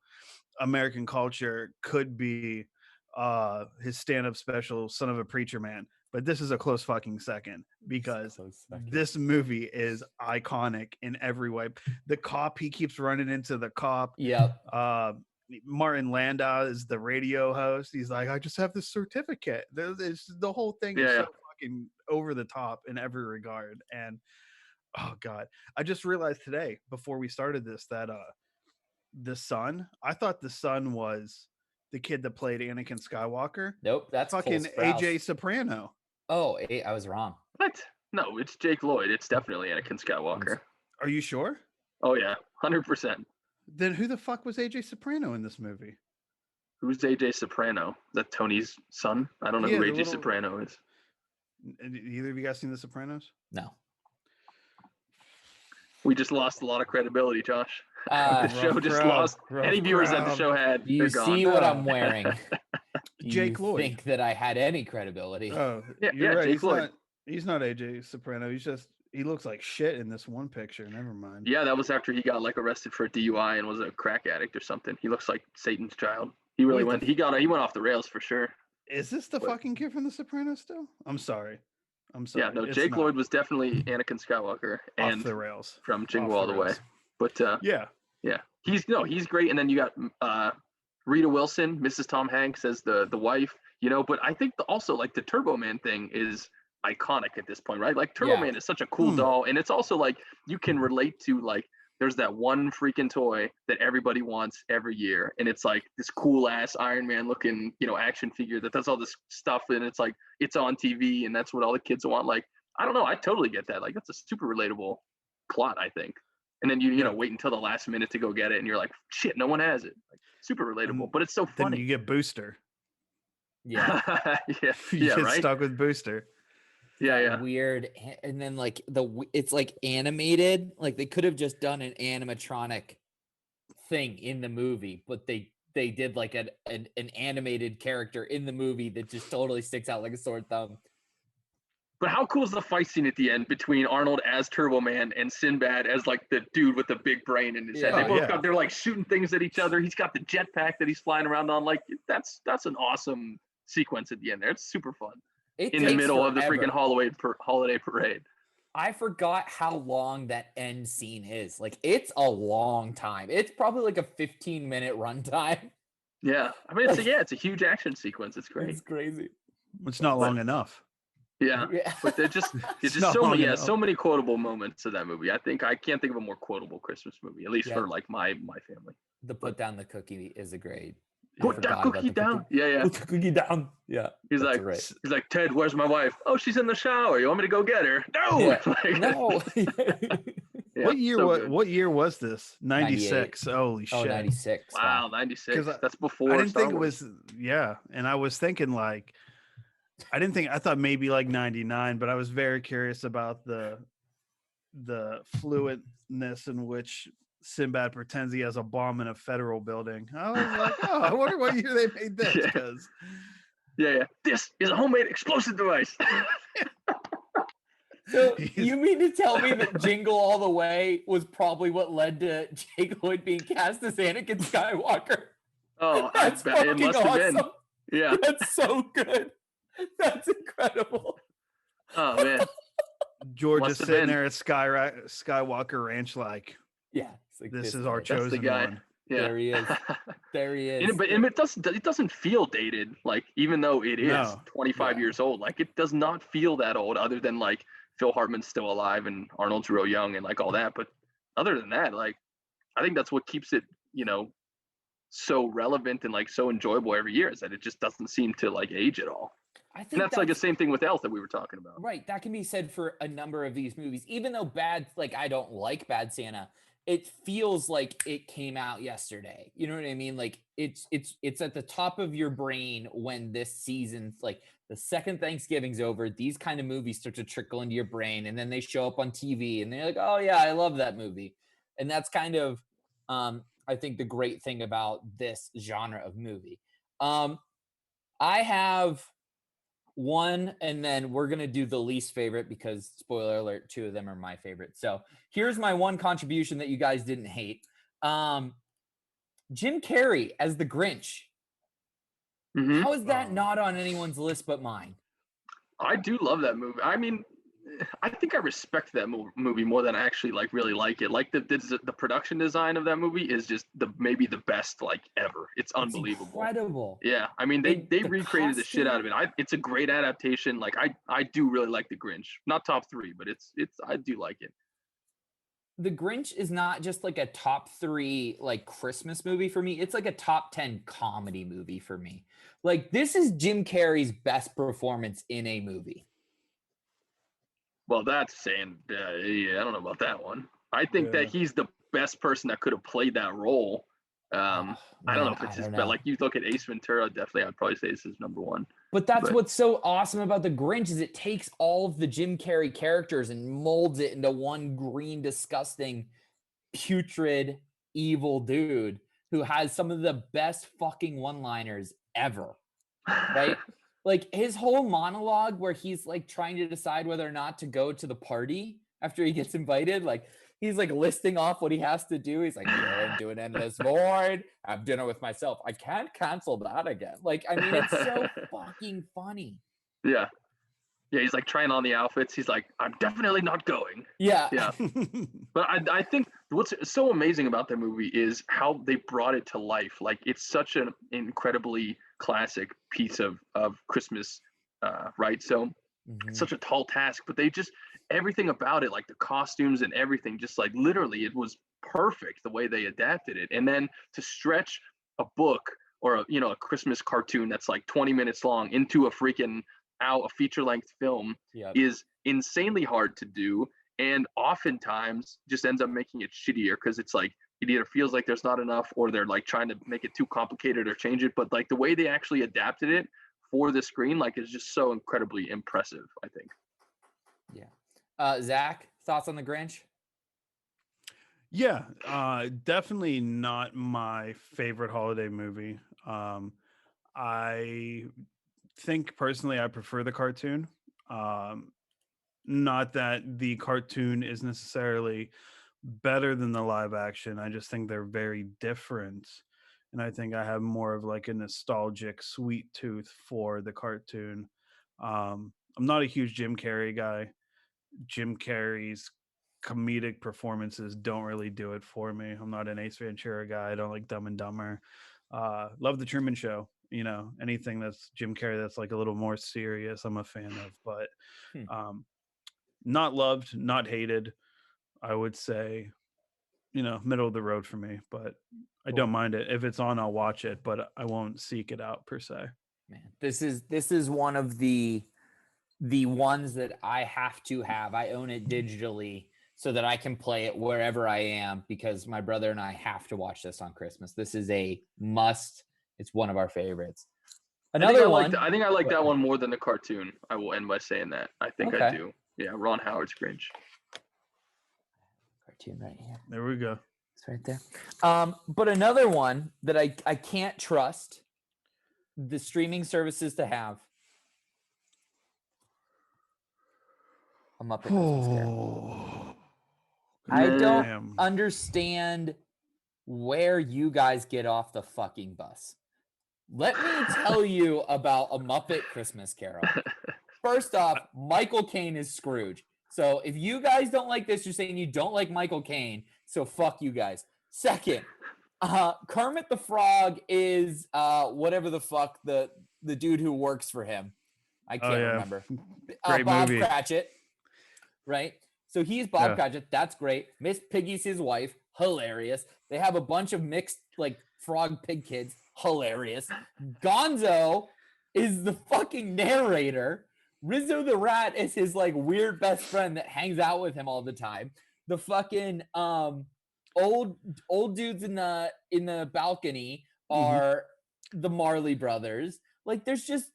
American culture could be his stand-up special, Son of a Preacher Man. But this is a close fucking second because this movie is iconic in every way. The cop, he keeps running into the cop. Yep. Martin Landau is the radio host. He's like, I just have this certificate. The whole thing is so fucking over the top in every regard. And oh God, I just realized today before we started this that the son. I thought the son was the kid that played Anakin Skywalker. Nope, that's Fucking Cole Sprouse. AJ Soprano. Oh, I was wrong. What? No, it's Jake Lloyd. It's definitely Anakin Skywalker. Are you sure? Oh yeah, 100%. Then who the fuck was AJ Soprano in this movie? Who's AJ Soprano? That Tony's son? I don't know Yeah, who the AJ little- Soprano is. Either of you guys seen The Sopranos? No. We just lost a lot of credibility, Josh. Uh, The show rough just crowd, lost. rough Any viewers that the crowd. show had, do you they're gone. see what No. I'm wearing? Do Jake you Lloyd. think that I had any credibility? Oh, Yeah, you're yeah, right. Jake Lloyd. He's not AJ Soprano. He looks like shit in this one picture. Never mind. Yeah, that was after he got like arrested for DUI and was a crack addict or something. He looks like Satan's child. He really Wait, went. He went off the rails for sure. Is this the What? fucking kid from The Sopranos still? I'm sorry. Yeah, no, It's Jake not. Lloyd was definitely Anakin Skywalker Off and the rails. from Jingle Off All the the Way. rails. But Yeah. yeah, he's great. And then you got Rita Wilson, Mrs. Tom Hanks as the wife. But I think also like the Turbo Man thing is iconic at this point, right? Like Turbo Yeah. Man is such a cool doll, and it's also like you can relate to like there's that one freaking toy that everybody wants every year, and it's like this cool ass Iron Man looking action figure that does all this stuff, and it's like it's on TV, and that's what all the kids want. Like I don't know, I totally get that. Like that's a super relatable plot, I think. And then you wait until the last minute to go get it, and you're like, shit, no one has it. Like, super relatable, but it's so Then funny. you get Booster. Yeah. yeah, You yeah, get right. stuck with Booster. Yeah, yeah. Weird, and then like it's like animated. Like they could have just done an animatronic thing in the movie, but they did like an animated character in the movie that just totally sticks out like a sore thumb. But how cool is the fight scene at the end between Arnold as Turbo Man and Sinbad as like the dude with the big brain in his head? Yeah. They both Yeah. they're like shooting things at each other. He's got the jetpack that he's flying around on. Like that's an awesome sequence at the end there. It's super fun It in the takes middle of the forever. freaking holiday parade. I forgot how long that end scene is. Like it's a long time. It's probably like a 15-minute runtime. Yeah, I mean it's a huge action sequence. It's great. It's crazy. It's not long enough. Yeah. Yeah. But there's just It's so not many, long yeah, enough. so many quotable moments of that movie. I can't think of a more quotable Christmas movie, at least Yeah. for like my family. The put down the cookie is a great. I Put that forgot about cookie the down. Yeah, yeah. Put the cookie down. Yeah. He's that's like, right. he's like, Ted, where's my wife? Oh, she's in the shower. You want me to go get her? No. Yeah. Like, No. yeah, What year? so What good. what year was this? 96. Holy Oh, shit! 96. Wow, 96. 'Cause That's before. I didn't Star think it Wars. was. Yeah, and I was thinking like, I thought maybe like 99, but I was very curious about the fluidness in which Sinbad pretends he has a bomb in a federal building. I was like, oh, I wonder what year they made this. Yeah. Because Yeah. This is a homemade explosive device. So He's- you mean to tell me that Jingle All the Way was probably what led to Jake Lloyd being cast as Anakin Skywalker? Oh, I That's bet it fucking must have been. awesome. Yeah. That's so good. That's incredible. Oh man. George Must is have sitting been. there at Skywalker Ranch, like, Yeah. It's like, this is our guy. That's the chosen guy. one. Yeah. There he is. There he is. But it doesn't feel dated. Like even though it is No. 25 Yeah. years old, like it does not feel that old. Other than like Phil Hartman's still alive and Arnold's real young and like all that. But other than that, like I think that's what keeps it, so relevant and like so enjoyable every year is that it just doesn't seem to like age at all. I think And that's like the same thing with Elf that we were talking about. Right. That can be said for a number of these movies. Even though I don't like Bad Santa, it feels like it came out yesterday. You know what I mean? Like it's at the top of your brain when this season's like the second Thanksgiving's over, these kind of movies start to trickle into your brain and then they show up on TV and they're like, oh yeah, I love that movie. And that's kind of I think the great thing about this genre of movie. I have one, and then we're going to do the least favorite because, spoiler alert, two of them are my favorite. So here's my one contribution that you guys didn't hate. Jim Carrey as the Grinch. Mhm. How is that Oh. not on anyone's list but mine? I do love that movie. I mean, I think I respect that movie more than I actually like really like it. Like the production design of that movie is just maybe the best like ever. It's unbelievable. Incredible. Yeah, I mean they The recreated the shit out of it. It's a great adaptation. Like I do really like The Grinch. Not top 3, but it's I do like it. The Grinch is not just like a top 3 like Christmas movie for me. It's like a top 10 comedy movie for me. Like this is Jim Carrey's best performance in a movie. Well, that's saying, yeah, I don't know about that one. I think that he's the best person that could have played that role. I don't know if it's his, but like you look at Ace Ventura, definitely I'd probably say this is number one. But that's what's so awesome about the Grinch is it takes all of the Jim Carrey characters and molds it into one green, disgusting, putrid, evil dude who has some of the best fucking one-liners ever. Right? Like his whole monologue where he's like trying to decide whether or not to go to the party after he gets invited, like he's like listing off what he has to do. He's like, you're into an endless void. Have dinner with myself. I can't cancel that again. Like, I mean, it's so fucking funny. Yeah. Yeah, he's like trying on the outfits. He's like, I'm definitely not going. Yeah. Yeah. But I think what's so amazing about that movie is how they brought it to life. Like it's such an incredibly classic piece of Christmas, right? So it's such a tall task, but they just, everything about it, like the costumes and everything, just like literally it was perfect the way they adapted it. And then to stretch a book or a Christmas cartoon that's like 20 minutes long into a feature-length film is insanely hard to do, and oftentimes just ends up making it shittier because it's like it either feels like there's not enough or they're like trying to make it too complicated or change it. But like the way they actually adapted it for the screen, like, is just so incredibly impressive, I think. Yeah. Zach, thoughts on the Grinch? Yeah, definitely not my favorite holiday movie. I think personally I prefer the cartoon. Not that the cartoon is necessarily better than the live action. I just think they're very different. And I think I have more of like a nostalgic sweet tooth for the cartoon. I'm not a huge Jim Carrey guy. Jim Carrey's comedic performances don't really do it for me. I'm not an Ace Ventura guy. I don't like Dumb and Dumber. Love the Truman Show. Anything that's Jim Carrey that's like a little more serious, I'm a fan of. But not loved, not hated. I would say, middle of the road for me. But I don't mind it. If it's on, I'll watch it, but I won't seek it out per se. Man, this is one of the ones that I have to have. I own it digitally so that I can play it wherever I am because my brother and I have to watch this on Christmas. This is a must. It's one of our favorites. Another one. I think I like that one more than the cartoon. I will end by saying that. I think I do. Yeah, Ron Howard's Grinch. Cartoon right here. There we go. It's right there. But another one that I can't trust the streaming services to have. A Muppet Christmas Carol. I don't understand where you guys get off the fucking bus. Let me tell you about A Muppet Christmas Carol. First off, Michael Caine is Scrooge. So if you guys don't like this, you're saying you don't like Michael Caine. So fuck you guys. Second, Kermit the Frog is whatever the fuck the dude who works for him. I can't remember. Great Bob movie. Cratchit. Right? So he's Bob Cratchit. That's great. Miss Piggy's his wife. Hilarious. They have a bunch of mixed like frog pig kids. Hilarious. Gonzo is the fucking narrator. Rizzo the Rat is his like weird best friend that hangs out with him all the time. The fucking old dudes in the balcony are the Marley Brothers. Like there's just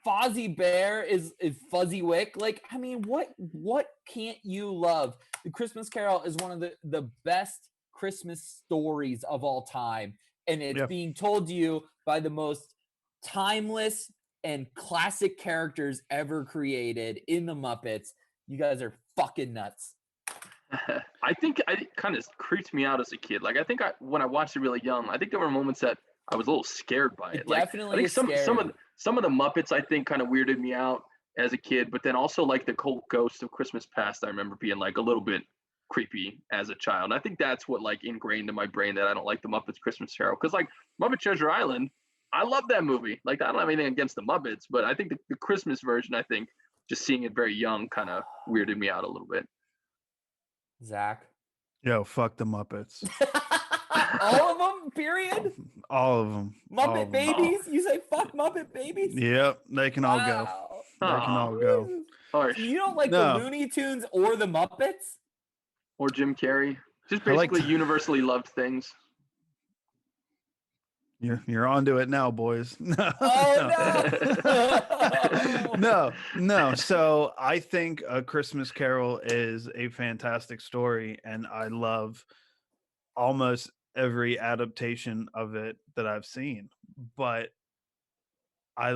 Fozzie Bear is Fuzzywick. Like, I mean, what can't you love? The Christmas Carol is one of the best Christmas stories of all time. And it's being told to you by the most timeless and classic characters ever created in the Muppets. You guys are fucking nuts. I think it kind of creeped me out as a kid. Like, I think when I watched it really young, I think there were moments that I was a little scared by it. Like, Definitely, I think some of the Muppets I think kind of weirded me out as a kid, but then also like the Cold Ghost of Christmas Past, I remember being like a little bit creepy as a child. And I think that's what like ingrained in my brain that I don't like the Muppets Christmas Carol. Because like Muppet Treasure Island, I love that movie. Like, I don't have anything against the Muppets, but I think the Christmas version, I think just seeing it very young kind of weirded me out a little bit. Zach? Yo, fuck the Muppets. All of them, period. All of them. Muppet Babies. You say fuck Muppet Babies? Yep, they can all go. Wow. They can Aw. all go. Jesus. Harsh. So you don't like No. the Looney Tunes or the Muppets? Or Jim Carrey. Just I like basically universally loved things. You're onto it now, boys. Oh no. No. So I think A Christmas Carol is a fantastic story, and I love almost every adaptation of it that I've seen. But I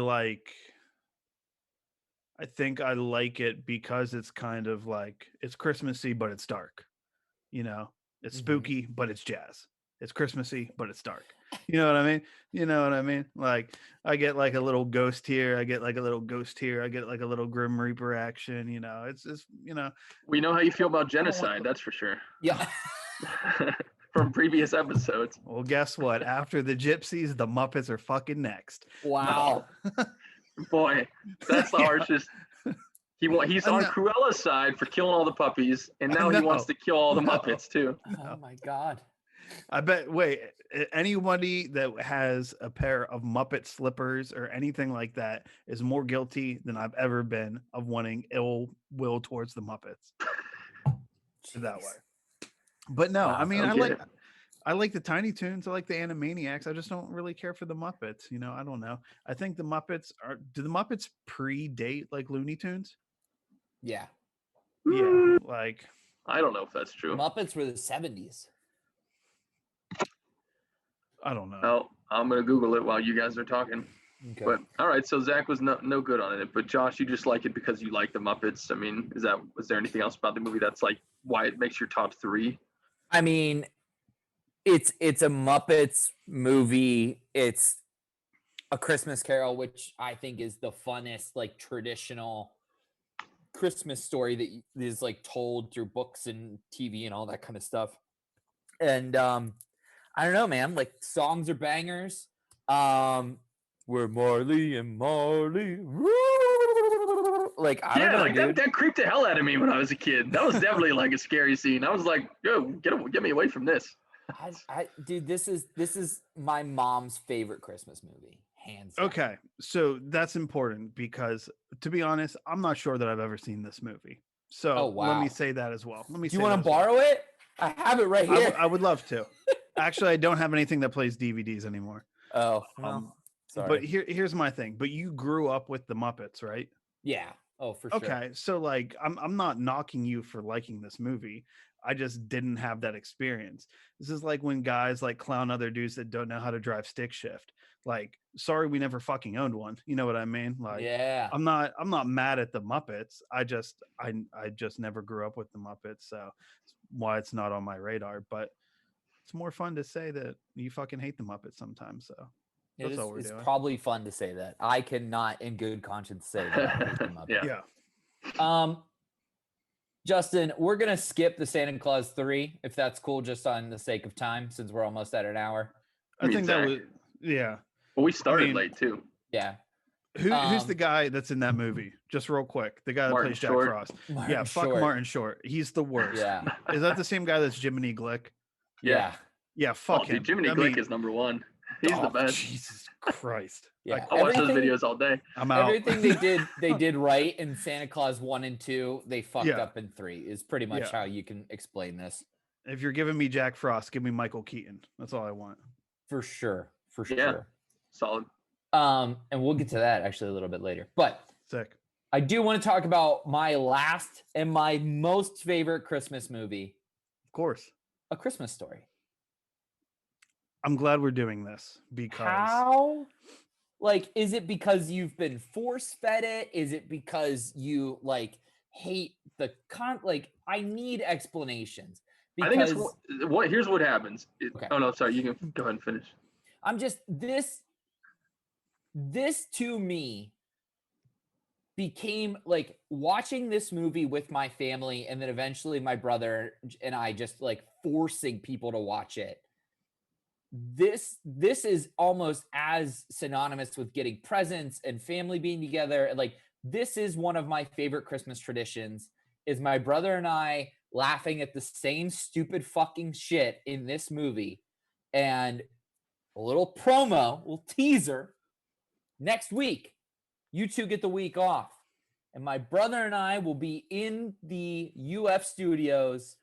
think I like it because it's kind of like it's Christmassy, but it's dark. You know, it's Mhm. spooky, but it's jazz. It's Christmassy, but it's dark. You know what I mean? You know what I mean? Like I get like a little ghost here, I get like a little ghost here, I get like a little Grim Reaper action. You know, it's you know. We know how you feel about I don't want- genocide, that's for sure. Yeah. From previous episodes. Well, guess what? After the Gypsies, the Muppets are fucking next. Wow. Boy, that's the Yeah. harshest. He's I on know. Cruella's side for killing all the puppies, and now he wants know. to kill all the No. Muppets too. Oh my god. I bet. Wait, anybody that has a pair of Muppet slippers or anything like that is more guilty than I've ever been of wanting ill will towards the Muppets that Jeez. way. But no, Wow, I mean, I get it. I like the Tiny Toons. I like the Animaniacs. I just don't really care for the Muppets. You know, I don't know. I think the Muppets do the Muppets predate like Looney Tunes? Yeah. Yeah, like I don't know if that's true. Muppets were the 70s. I don't know. Oh, I'm gonna Google it while you guys are talking. Okay. But all right, so Zach was no good on it, but Josh, you just like it because you like the Muppets. I mean, was there anything else about the movie that's like why it makes your top three? I mean, it's a Muppets movie. It's A Christmas Carol, which I think is the funnest, like traditional Christmas story that is like told through books and TV and all that kind of stuff. And I don't know, man. Like songs are bangers. We're Marley and Marley. Like I don't know, like dude. that creeped the hell out of me when I was a kid. That was definitely like a scary scene. I was like, yo, get me away from this. Dude, this is my mom's favorite Christmas movie, hands down. Okay, so that's important because to be honest, I'm not sure that I've ever seen this movie. So Oh, let me wow. say that as well. Let me. Do you say want that to as well. borrow it? I have it right here. I would love to. Actually, I don't have anything that plays DVDs anymore. Oh, well, Um, sorry. But here's my thing. But you grew up with the Muppets, right? Yeah. Oh, for sure. Okay, so like I'm not knocking you for liking this movie. I just didn't have that experience. This is like when guys like clown other dudes that don't know how to drive stick shift. Like, sorry, we never fucking owned one. You know what I mean? Like, Yeah. I'm not mad at the Muppets. I just never grew up with the Muppets, so it's why it's not on my radar. But it's more fun to say that you fucking hate the Muppets sometimes. So that's all we're It's doing. probably fun to say that. I cannot, in good conscience, say that. I hate the Muppets. Yeah. Yeah. Justin, we're gonna skip the Santa Claus 3 if that's cool, just on the sake of time, since we're almost at an hour. I mean, think that Zach. was yeah. Well, we started mean, late too. Yeah. Who's the Um, guy that's in that movie? Just real quick, the guy that Martin plays Jack Short. Frost. Martin Yeah, fuck Short. Martin Short. He's the worst. Yeah. Is that the same guy that's Jiminy Glick? Yeah. Yeah, Oh, fuck him. dude, Jiminy I Glick mean, is number one. He's the oh, best. Jesus Christ. Yeah. Like, I watch those Everything- videos all day. I'm out. Everything they did right in Santa Claus 1 and 2, they fucked Yeah. up in 3. Is pretty much Yeah. how you can explain this. If you're giving me Jack Frost, give me Michael Keaton. That's all I want. For sure. For Yeah. sure. Solid. And we'll get to that actually a little bit later. But Sick. I do want to talk about my last and my most favorite Christmas movie, Of course. A Christmas Story. I'm glad we're doing this because How? Like, is it because you've been force fed it? Is it because you like hate the like? I need explanations I think because it's what. Here's what happens. Okay. Oh no, sorry. You can go ahead and finish. I'm just this to me became like watching this movie with my family and then eventually my brother and I just like forcing people to watch it. This is almost as synonymous with getting presents and family being together. Like this is one of my favorite Christmas traditions is my brother and I laughing at the same stupid fucking shit in this movie. And a little promo, little teaser. Next week, you two get the week off. And my brother and I will be in the UF studios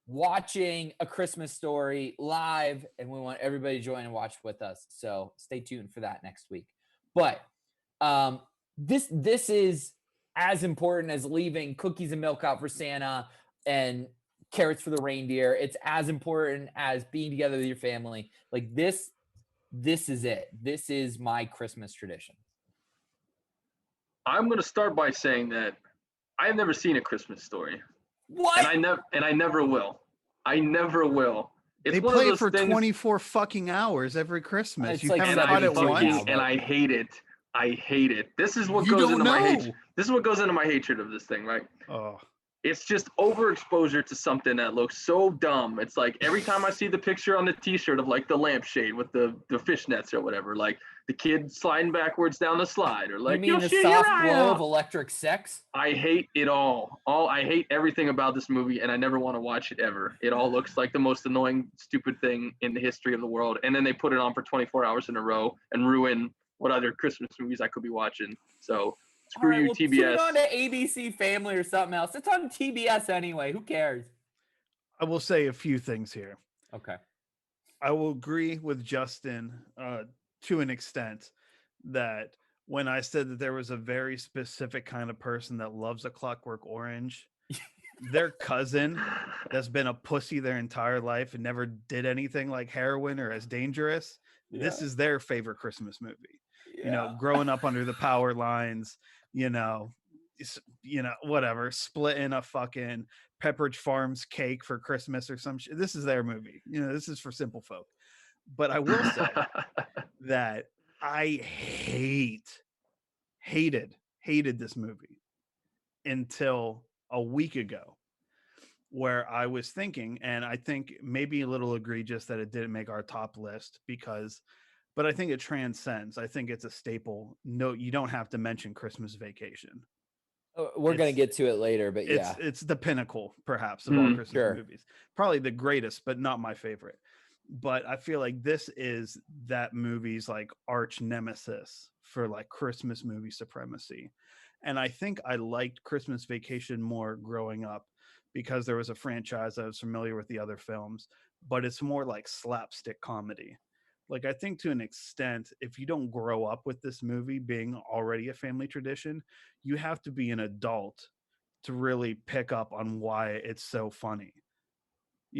watching A Christmas Story live, and we want everybody to join and watch with us. So stay tuned for that next week. But this is as important as leaving cookies and milk out for Santa and carrots for the reindeer. It's as important as being together with your family. Like this is it. This is my Christmas tradition. I'm going to start by saying that I've never seen A Christmas Story. What? And I never will. I never will. It's They one of play it those for things, 24 fucking hours every Christmas. It's You like haven't and caught I it fucking- once. and I hate it. I hate it. This is what You goes don't into my know. hatred. This is what goes into my hatred of this thing, right? Oh, It's just overexposure to something that looks so dumb. It's like every time I see the picture on the t-shirt of like the lampshade with the fishnets or whatever, like the kid sliding backwards down the slide, or like you mean "You'll the shoot your soft eye glow out." of electric sex? I hate it all. I hate everything about this movie, and I never want to watch it ever. It all looks like the most annoying, stupid thing in the history of the world. And then they put it on for 24 hours in a row and ruin what other Christmas movies I could be watching. So screw All right, you, well, Tune TBS. on to ABC Family or something else. It's on TBS anyway. Who cares? I will say a few things here. Okay. I will agree with Justin to an extent that when I said that there was a very specific kind of person that loves A Clockwork Orange, their cousin that's been a pussy their entire life and never did anything like heroin or as dangerous, this is their favorite Christmas movie. You know, growing up under the power lines, whatever, splitting a fucking Pepperidge Farms cake for Christmas or some shit. This is their movie. This is for simple folk. But I will say that I hated this movie until a week ago, where I was thinking, and I think maybe a little egregious that it didn't make our top list but I think it transcends. I think it's a staple. No, you don't have to mention Christmas Vacation. We're going to It's- get to it later, but yeah. It's the pinnacle, perhaps, of all Christmas Sure. movies. Probably the greatest, but not my favorite. But I feel like this is that movie's like arch nemesis for like Christmas movie supremacy. And I think I liked Christmas Vacation more growing up because there was a franchise I was familiar with the other films, but it's more like slapstick comedy. Like, I think to an extent, if you don't grow up with this movie being already a family tradition, you have to be an adult to really pick up on why it's so funny.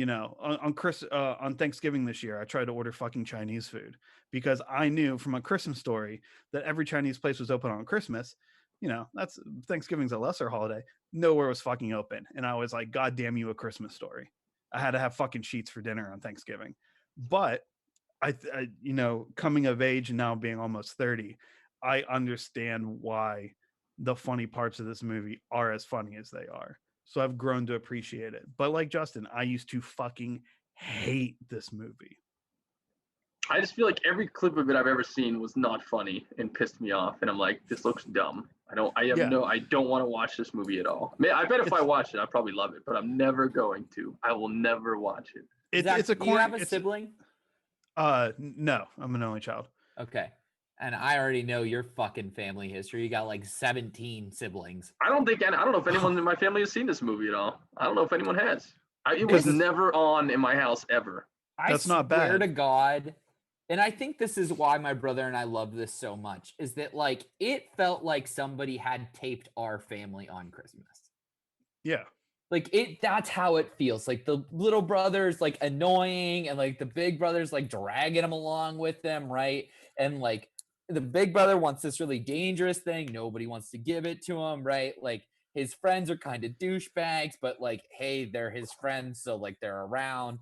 On Thanksgiving this year, I tried to order fucking Chinese food because I knew from A Christmas Story that every Chinese place was open on Christmas. That's Thanksgiving's a lesser holiday. Nowhere was fucking open. And I was like, God damn you, A Christmas Story. I had to have fucking sheets for dinner on Thanksgiving. But coming of age and now being almost 30, I understand why the funny parts of this movie are as funny as they are. So I've grown to appreciate it. But like Justin, I used to fucking hate this movie. I just feel like every clip of it I've ever seen was not funny and pissed me off. And I'm like, this looks dumb. I don't want to watch this movie at all. I bet if I watch it, I'd probably love it, but I'm never going to. I will never watch it. Zach, do you have a sibling? No, I'm an only child. Okay. And I already know your fucking family history. You got like 17 siblings. I don't know if anyone in my family has seen this movie at all. I don't know if anyone has. It was never on in my house ever. That's not bad. I swear to God, and I think this is why my brother and I love this so much, is that like it felt like somebody had taped our family on Christmas. Yeah. Like that's how it feels. Like the little brother's like annoying and like the big brother's like dragging him along with them, right? And like the big brother wants this really dangerous thing. Nobody wants to give it to him, right? Like his friends are kind of douchebags, but like, hey, they're his friends, so like they're around.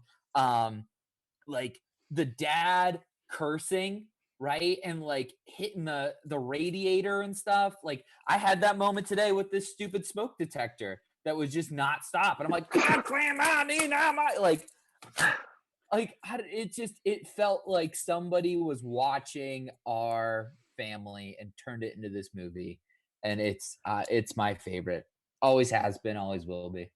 Like the dad cursing, right? And like hitting the radiator and stuff. Like I had that moment today with this stupid smoke detector that was just not stop. And I'm like, it felt like somebody was watching our family and turned it into this movie. And it's my favorite. Always has been, always will be.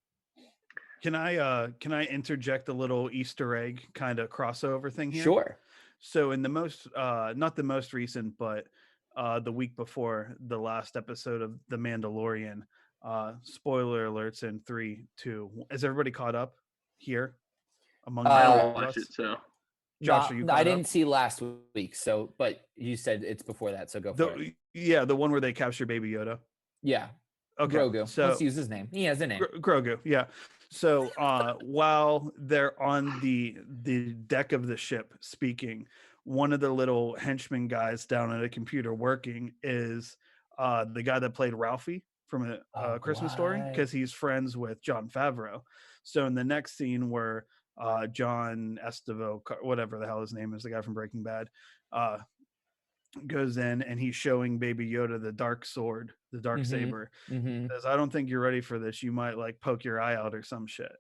Can I interject a little Easter egg kind of crossover thing here? Sure. So in the most not the most recent, but the week before the last episode of The Mandalorian, spoiler alerts in 3, 2. Is everybody caught up here among I the don't three of watch us? it, so Josh, are you I caught up? didn't see last week, so but you said it's before that, so go for it. The one where they capture Baby Yoda. Yeah. Okay, Grogu. so Let's use his name. He has a name. Grogu, yeah. So while they're on the deck of the ship speaking, one of the little henchman guys down at a computer working is the guy that played Ralphie from a Oh, Christmas Story, what? because he's friends with Jon Favreau. So in the next scene where John Estevo, whatever the hell his name is, the guy from Breaking Bad, goes in and he's showing Baby Yoda the dark sword, the dark Mhm. saber. Mhm. Says, I don't think you're ready for this. You might like poke your eye out or some shit.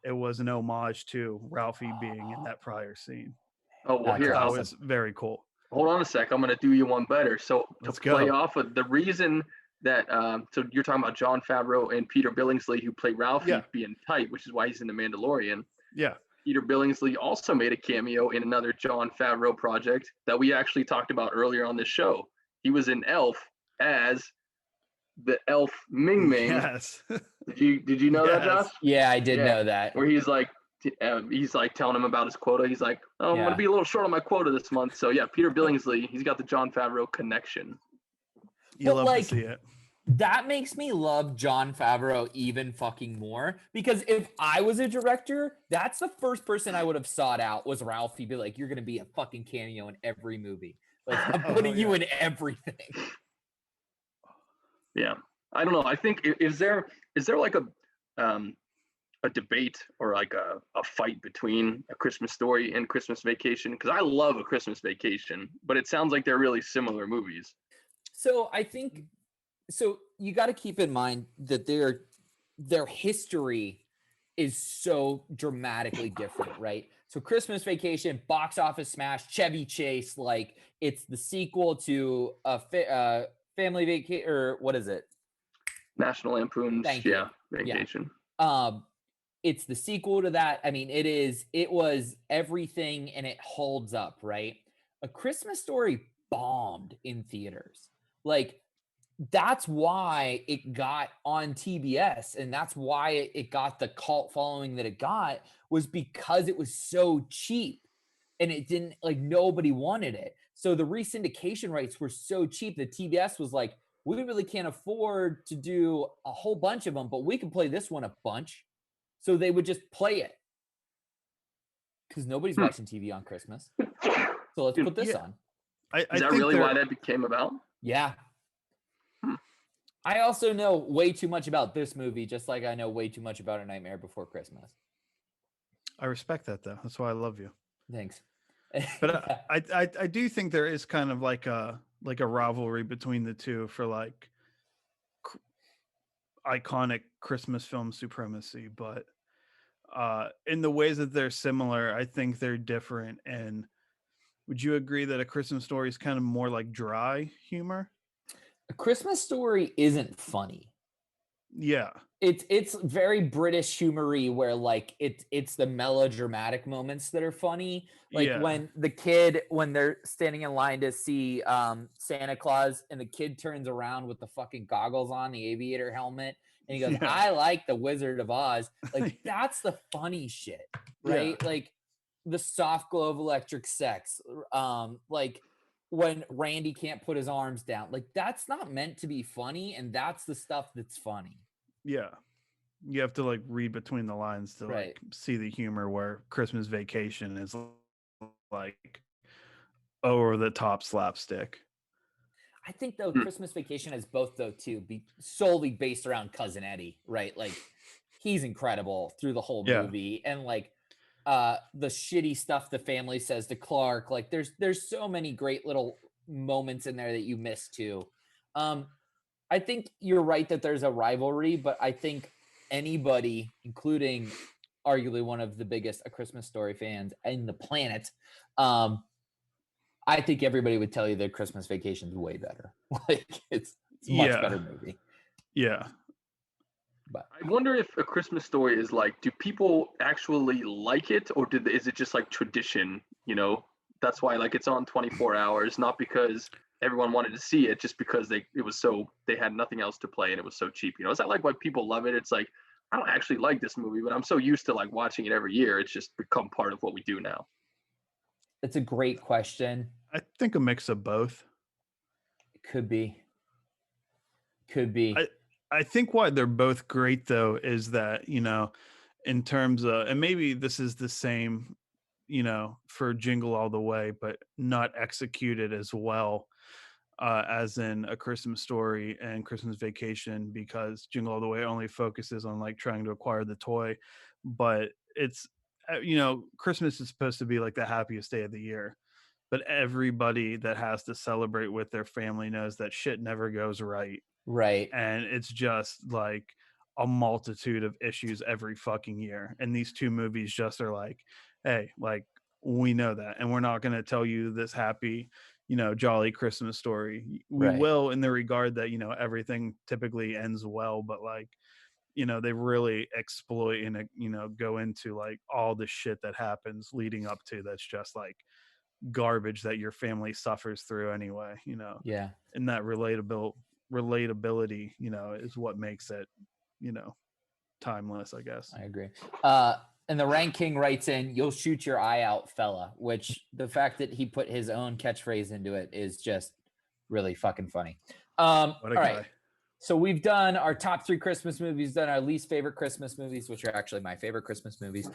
It was an homage to Ralphie being in that prior scene. oh well. That's Here, That awesome. was very cool. hold on a sec. I'm going to do you one better. So to Let's play go. off of the reason that, so you're talking about Jon Favreau and Peter Billingsley, who play Ralphie, Yeah. being tight, which is why he's in The Mandalorian. Yeah. Peter Billingsley also made a cameo in another Jon Favreau project that we actually talked about earlier on this show. He was in Elf as the elf Ming Ming. Yes. Did you know that, Yes. Josh? Yeah, I did Yeah. know that. Where he's like telling him about his quota. He's like, oh, I'm Yeah. gonna be a little short on my quota this month. So yeah, Peter Billingsley, he's got the Jon Favreau connection. You But, love like, to see it. That makes me love Jon Favreau even fucking more, because if I was a director, that's the first person I would have sought out was Ralphie. Be like, you're gonna be a fucking cameo in every movie. Like, I'm Oh, putting you yeah. in everything. Yeah, I don't know. I think is there like a debate or like a fight between A Christmas Story and Christmas Vacation? Because I love A Christmas Vacation, but it sounds like they're really similar movies. So I think so you got to keep in mind that their history is so dramatically different, right? So Christmas Vacation, box office smash, Chevy Chase, like it's the sequel to a Family Vacation, or what is it? National Lampoon's Thank you. Vacation. It's the sequel to that. I mean, it was everything, and it holds up, right? A Christmas Story bombed in theaters. Like, that's why it got on TBS, and that's why it got the cult following that it got, was because it was so cheap, and it didn't, like, nobody wanted it. So the resyndication rights were so cheap that TBS was like, we really can't afford to do a whole bunch of them, but we can play this one a bunch. So they would just play it because nobody's watching TV on Christmas. So let's put this Yeah. on. I Is that think really they're- why that became about? Yeah. Hmm. I also know way too much about this movie, just like I know way too much about A Nightmare Before Christmas. I respect that though. That's why I love you. Thanks. But Yeah. I do think there is kind of like a rivalry between the two for like iconic Christmas film supremacy, but in the ways that they're similar, I think they're different. And would you agree that A Christmas Story is kind of more like dry humor? A Christmas Story isn't funny. Yeah. It's very British humory, where like it's the melodramatic moments that are funny. Like Yeah. when they're standing in line to see Santa Claus, and the kid turns around with the fucking goggles on, the aviator helmet, and he goes, Yeah. I like the Wizard of Oz. Like, that's the funny shit, right? Like the soft glow of electric sex, like when Randy can't put his arms down. Like, that's not meant to be funny, and that's the stuff that's funny. Yeah. You have to like read between the lines to Right. like see the humor, where Christmas Vacation is like over the top slapstick. I think though Hmm. Christmas Vacation has both though too, be solely based around Cousin Eddie, right? Like, he's incredible through the whole Yeah. movie, and like the shitty stuff the family says to Clark. Like, there's so many great little moments in there that you miss too. I think you're right that there's a rivalry, but I think anybody, including arguably one of the biggest A Christmas Story fans in the planet, I think everybody would tell you that Christmas Vacation is way better. Like, it's a much Yeah. better movie. Yeah. But I wonder if A Christmas Story is like, do people actually like it, or is it just like tradition? You know, that's why like it's on 24 hours, not because everyone wanted to see it, just because they had nothing else to play and it was so cheap. You know, is that like why people love it? It's like I don't actually like this movie, but I'm so used to like watching it every year. It's just become part of what we do now. it's a great question. I think a mix of both. It could be. Could be. I think why they're both great though is that, you know, in terms of, and maybe this is the same, you know, for Jingle All the Way, but not executed as well as in A Christmas Story and Christmas Vacation, because Jingle All the Way only focuses on like trying to acquire the toy, but it's, you know, Christmas is supposed to be like the happiest day of the year. But everybody that has to celebrate with their family knows that shit never goes right, Right. and it's just like a multitude of issues every fucking year, and these two movies just are like, hey, like, we know that, and we're not going to tell you this happy, you know, jolly Christmas story. We Right. will, in the regard that, you know, everything typically ends well, but like, you know, they really exploit and, you know, go into like all the shit that happens leading up to, that's just like garbage that your family suffers through anyway, you know. Yeah. And that relatability, you know, is what makes it, you know, timeless, I guess. I agree. And the Rank King writes in, "You'll shoot your eye out, fella," which the fact that he put his own catchphrase into it is just really fucking funny. All What a right. guy. So we've done our top 3 Christmas movies, done our least favorite Christmas movies, which are actually my favorite Christmas movies.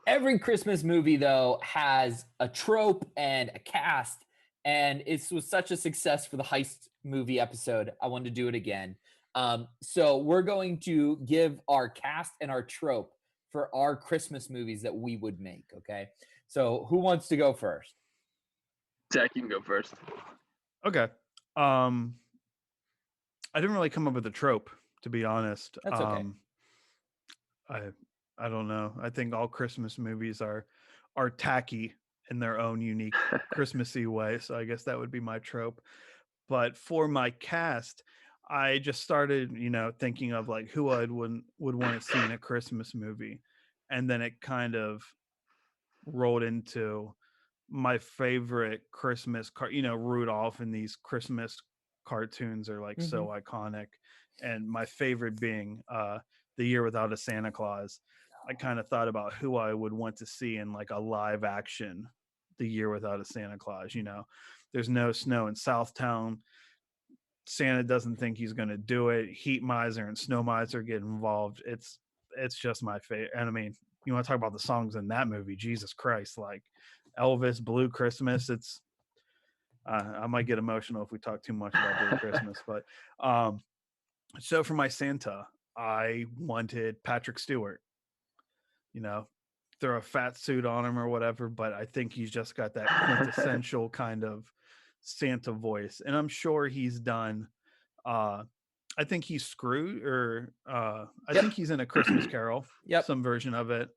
Every Christmas movie, though, has a trope and a cast, and it was such a success for the heist movie episode. I wanted to do it again. So we're going to give our cast and our trope for our Christmas movies that we would make. Okay. So who wants to go first? Zach, you can go first. Okay. I didn't really come up with a trope, to be honest. That's okay. I don't know. I think all Christmas movies are tacky in their own unique Christmassy way. So I guess that would be my trope. But for my cast, I just started, you know, thinking of like who I would want to see in a Christmas movie. And then it kind of rolled into my favorite Christmas you know, Rudolph and these Christmas cartoons are like so iconic. And my favorite being The Year Without a Santa Claus. I kind of thought about who I would want to see in like a live action The Year Without a Santa Claus. You know, there's no snow in Southtown. Santa doesn't think he's going to do it. Heat Miser and Snow Miser get involved. It's just my favorite. And I mean, you want to talk about the songs in that movie? Jesus Christ, like Elvis, Blue Christmas. It's I might get emotional if we talk too much about Blue Christmas, but so for my Santa, I wanted Patrick Stewart. You know, throw a fat suit on him or whatever, but I think he's just got that quintessential kind of Santa voice, and I'm sure he's done. I think he's Scrooge, or I think he's in A Christmas Carol. Some version of it.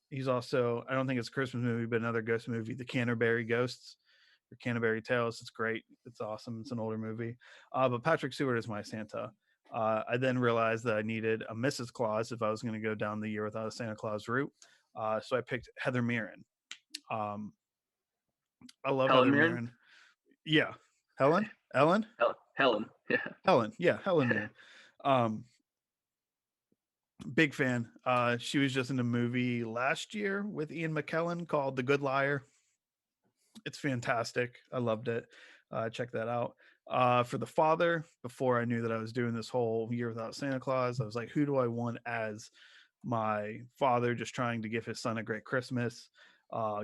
He's also, I don't think it's a Christmas movie, but another ghost movie, The Canterbury Ghosts or Canterbury Tales. It's great. It's awesome. It's an older movie. But Patrick Stewart is my Santa. I then realized that I needed a Mrs. Claus if I was going to go down The Year Without a Santa Claus route. So I picked Heather Mirren. I love Helen Heather Mirren? Mirren. Yeah. Helen? Ellen? Helen. Yeah. Helen. Yeah. Helen Mirren. Big fan. She was just in a movie last year with Ian McKellen called The Good Liar. It's fantastic. I loved it. Check that out. For the father, before I knew that I was doing this whole Year Without Santa Claus, I was like, who do I want as my father just trying to give his son a great Christmas?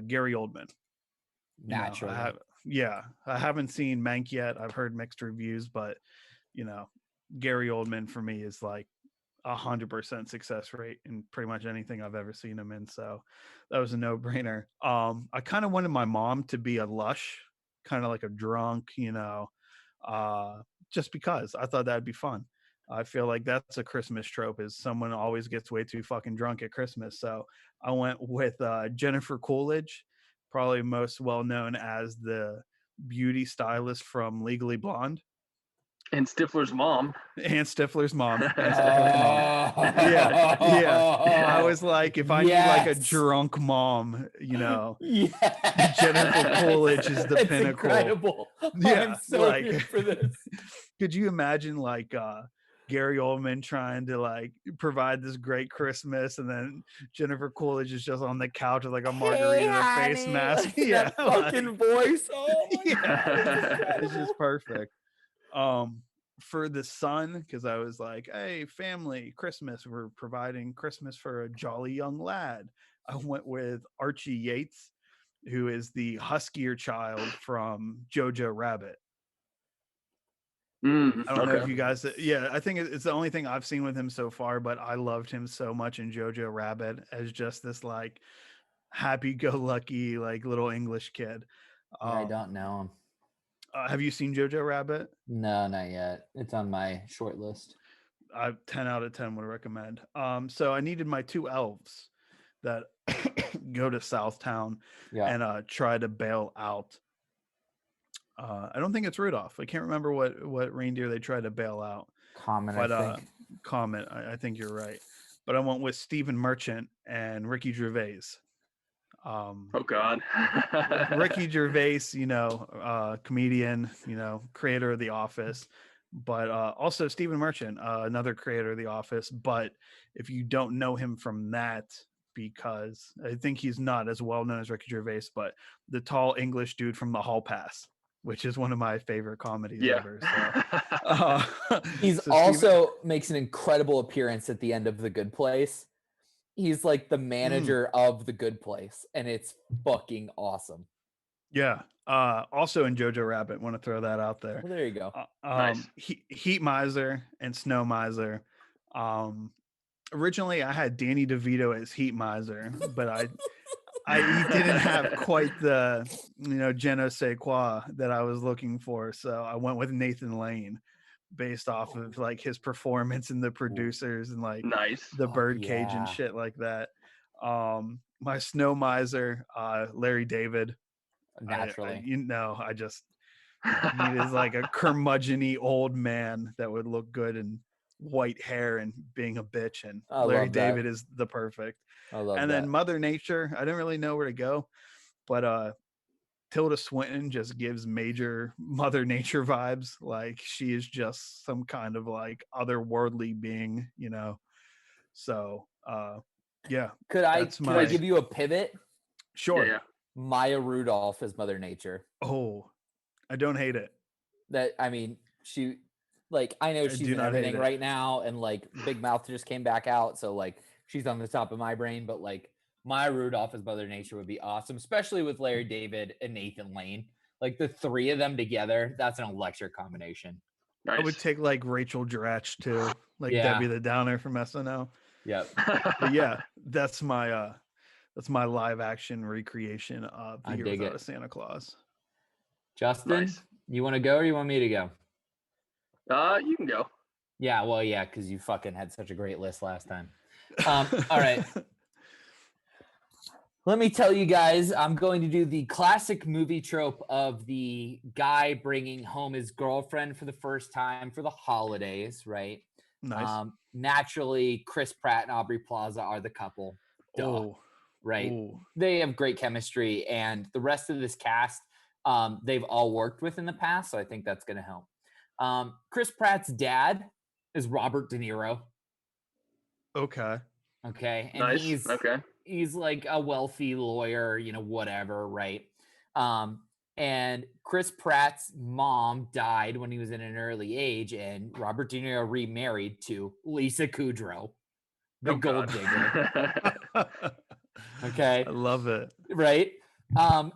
Gary Oldman. Naturally. I haven't seen Mank yet. I've heard mixed reviews, but you know, Gary Oldman for me is like 100% success rate in pretty much anything I've ever seen him in. So that was a no-brainer. I kind of wanted my mom to be a lush, kind of like a drunk, you know, just because I thought that'd be fun. I feel like that's a Christmas trope, is someone always gets way too fucking drunk at Christmas. So I went with Jennifer Coolidge, probably most well known as the beauty stylist from Legally Blonde. And Stifler's mom. And Stifler's mom. And Stifler's mom. Yeah. I was like, if I need like a Yes. drunk mom, you know, Yeah. Jennifer Coolidge is the It's pinnacle. incredible. Yeah, I'm so like- here for this. Could you imagine like Gary Oldman trying to like provide this great Christmas, and then Jennifer Coolidge is just on the couch with like a margarita and a face honey, mask? like Yeah, that fucking voice. Oh my yeah, God, it's it's just incredible. perfect. For the son, because I was like, hey, family, Christmas, we're providing Christmas for a jolly young lad. I went with Archie Yates, who is the huskier child from Jojo Rabbit. I don't know if you guys, yeah, I think it's the only thing I've seen with him so far, but I loved him so much in Jojo Rabbit as just this like happy-go-lucky like little English kid. Yeah, I don't know him. Have you seen Jojo Rabbit? No, not yet. It's on my short list. 10 out of 10 would recommend. So I needed my 2 elves that go to Southtown Yeah. and try to bail out. I don't think it's Rudolph. I can't remember what reindeer they try to bail out. Common, But I think. Comet, I think you're right. But I went with Stephen Merchant and Ricky Gervais. Oh God. Ricky Gervais, you know, comedian, you know, creator of The Office, but also Stephen Merchant, another creator of The Office. But if you don't know him from that, because I think he's not as well known as Ricky Gervais, but the tall English dude from The Hall Pass, which is one of my favorite comedies ever. So, He's so also makes an incredible appearance at the end of The Good Place. He's like the manager of The Good Place, and it's fucking awesome. yeah. Also in Jojo Rabbit, want to throw that out there. Well, there you go. Nice. Heat Miser and Snow Miser. Originally I had Danny DeVito as Heat Miser, but he didn't have quite the, you know, je ne sais quoi that I was looking for. So I went with Nathan Lane based off of like his performance and the producers and like Nice. the Fuck birdcage and yeah. shit like that. My Snow Miser, Larry David. Naturally. You know, I just he is like a curmudgeon-y old man that would look good in white hair and being a bitch, and I Larry love that. David is the perfect. I love And that. then Mother Nature, I didn't really know where to go, but Tilda Swinton just gives major Mother Nature vibes. Like she is just some kind of like otherworldly being, you know. So yeah, Could I that's could I my- give you a pivot? sure. Yeah. Maya Rudolph as Mother Nature. Oh, I don't hate it. That I mean, she like I know I she's do in not hate everything it. right now, and like Big Mouth just came back out, so like she's on the top of my brain. But like Maya Rudolph as Mother Nature would be awesome, especially with Larry David and Nathan Lane. Like the 3 of them together, that's an electric combination. Nice. I would take like Rachel Dratch too, like Yeah. Debbie the Downer from SNL. Yep. But yeah, that's my live action recreation of I The Year dig Without it. a Santa Claus. Justin, Nice. you want to go or you want me to go? You can go. Yeah, well, yeah, because you fucking had such a great list last time. All right. Let me tell you guys, I'm going to do the classic movie trope of the guy bringing home his girlfriend for the first time for the holidays, right? Nice. Naturally, Chris Pratt and Aubrey Plaza are the couple, Oh, right? ooh. They have great chemistry, and the rest of this cast, they've all worked with in the past, so I think that's going to help. Chris Pratt's dad is Robert De Niro. Okay. Okay, and Nice. Okay. he's like a wealthy lawyer, you know, whatever, right? And Chris Pratt's mom died when he was in an early age, and Robert De Niro remarried to Lisa Kudrow, the Oh, gold God. digger. Okay, I love it. right?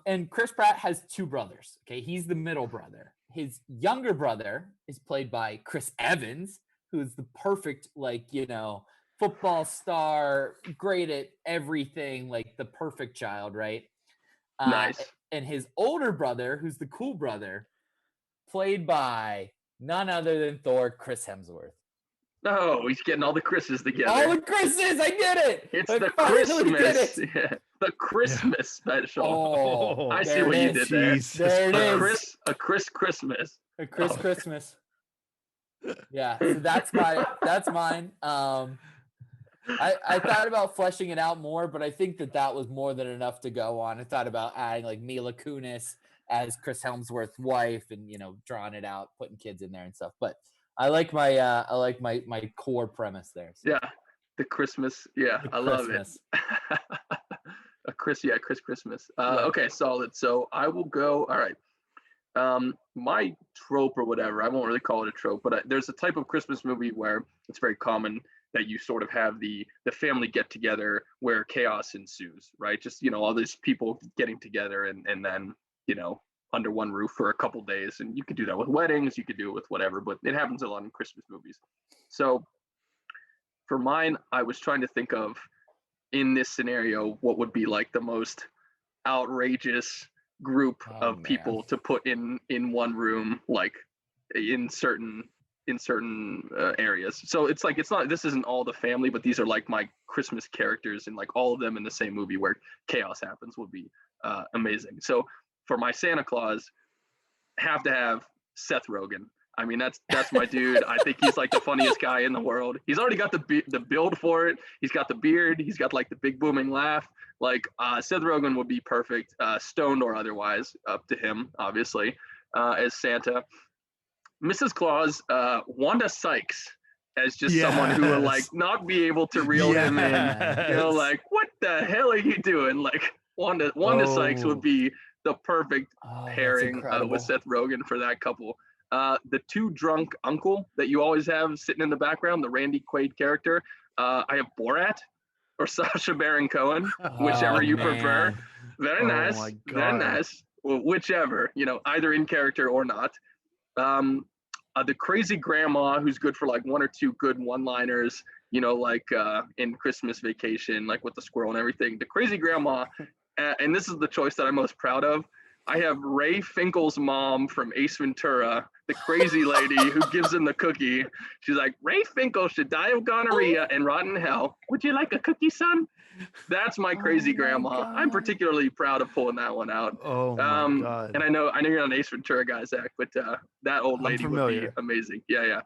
And Chris Pratt has 2 brothers. Okay, he's the middle brother. His younger brother is played by Chris Evans, who's the perfect, like, you know, football star, great at everything, like the perfect child, right? Nice. And his older brother, who's the cool brother, played by none other than Thor, Chris Hemsworth. Oh, he's getting all the Chris's together. All the Chris's, I did it! It's I the finally did Christmas. it! Yeah. The Christmas special. Oh, I see there what it you is. did there. Jesus There it A is. Chris Christmas. A Chris Oh. Christmas. Yeah, so that's mine. I thought about fleshing it out more, but I think that was more than enough to go on. I thought about adding like Mila Kunis as Chris Hemsworth's wife, and drawing it out, putting kids in there and stuff. But I like my core premise there. So. Yeah, the Christmas. Yeah, I love it. Chris Christmas. Okay, solid. So I will go. All right. My trope or whatever, I won't really call it a trope, but there's a type of Christmas movie where it's very common that you sort of have the family get together where chaos ensues, right? Just all these people getting together and then under one roof for a couple days. And you could do that with weddings, you could do it with whatever, but it happens a lot in Christmas movies. So for mine, I was trying to think of, in this scenario, what would be like the most outrageous group of people to put in one room, like in certain areas. So it's like, this isn't all the family, but these are like my Christmas characters, and like all of them in the same movie where chaos happens would be amazing. So for my Santa Claus, have to have Seth Rogen. I mean, that's my dude. I think he's like the funniest guy in the world. He's already got the build for it. He's got the beard. He's got like the big booming laugh. Like Seth Rogen would be perfect, stoned or otherwise, up to him, obviously, as Santa. Mrs. Claus, Wanda Sykes, as just someone who would like not be able to reel him in. Like, what the hell are you doing? Like Wanda Sykes would be the perfect pairing with Seth Rogen for that couple. The too drunk uncle that you always have sitting in the background, the Randy Quaid character. I have Borat or Sacha Baron Cohen, whichever you prefer. Very nice. Very nice. Well, whichever, either in character or not. The crazy grandma who's good for like one or two good one-liners, like in Christmas Vacation, like with the squirrel and everything. The crazy grandma, and this is the choice that I'm most proud of. I have Ray Finkel's mom from Ace Ventura, the crazy lady who gives him the cookie. She's like, Ray Finkel should die of gonorrhea and rot in hell. Would you like a cookie, son? That's my crazy grandma. God. I'm particularly proud of pulling that one out. Oh my God. And I know you're not an Ace Ventura guy, Zach, but that old lady would be amazing. Yeah.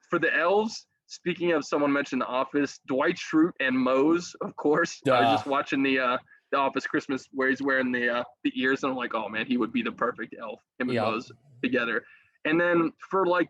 For the elves, speaking of, someone mentioned The Office, Dwight Schrute and Mose, of course. I was just watching the Office Christmas where he's wearing the ears, and I'm like, oh man, he would be the perfect elf, him and Mose together. And then for like,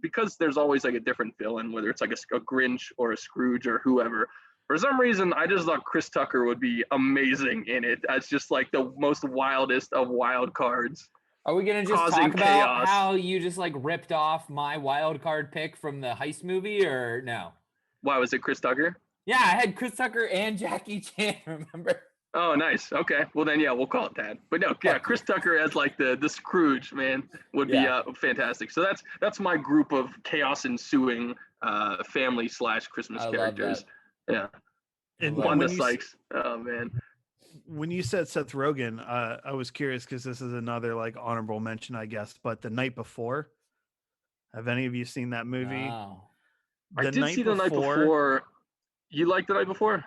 because there's always like a different villain, whether it's like a Grinch or a Scrooge or whoever, for some reason I just thought Chris Tucker would be amazing in it as just like the most wildest of wild cards. Are we gonna just talk about how you just like ripped off my wild card pick from the Heist movie, or no? Why was it Chris Tucker? Yeah, I had Chris Tucker and Jackie Chan, remember? Oh, nice. Okay. Well, then, yeah, we'll call it that. But no, yeah, Chris Tucker as like the Scrooge, man, would be fantastic. So that's my group of chaos ensuing family / Christmas characters. Yeah. And Wanda Sykes. Oh man. When you said Seth Rogen, I was curious because this is another like honorable mention, I guess. But The Night Before. Have any of you seen that movie? Wow. I did see The Night Before. You like The Night Before?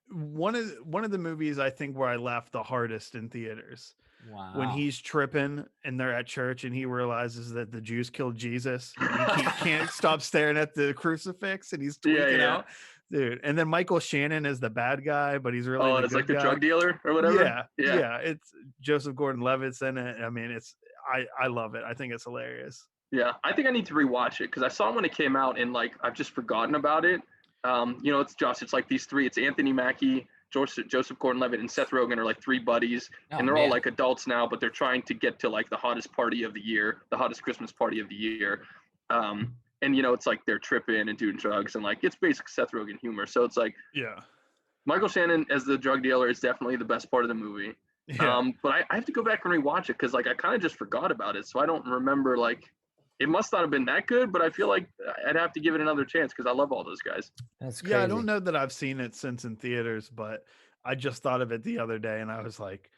One of the movies I think where I laughed the hardest in theaters. Wow. When he's tripping and they're at church and he realizes that the Jews killed Jesus. And he can't stop staring at the crucifix and he's tweaking out. Dude. And then Michael Shannon is the bad guy, but he's really it's like the drug dealer or whatever. Yeah. It's Joseph Gordon-Levitt's in it. I mean, I love it. I think it's hilarious. Yeah, I think I need to rewatch it because I saw it when it came out and like I've just forgotten about it. It's Josh. It's like these three. It's Anthony Mackie, Joseph Gordon-Levitt, and Seth Rogen are like three buddies, and they're all like adults now, but they're trying to get to like the hottest party of the year, the hottest Christmas party of the year. And it's like they're tripping and doing drugs, and like it's basic Seth Rogen humor. So it's like, Michael Shannon as the drug dealer is definitely the best part of the movie. Yeah. But I have to go back and rewatch it because like I kind of just forgot about it, so I don't remember like. It must not have been that good, but I feel like I'd have to give it another chance because I love all those guys. That's crazy. Yeah, I don't know that I've seen it since in theaters, but I just thought of it the other day and I was like,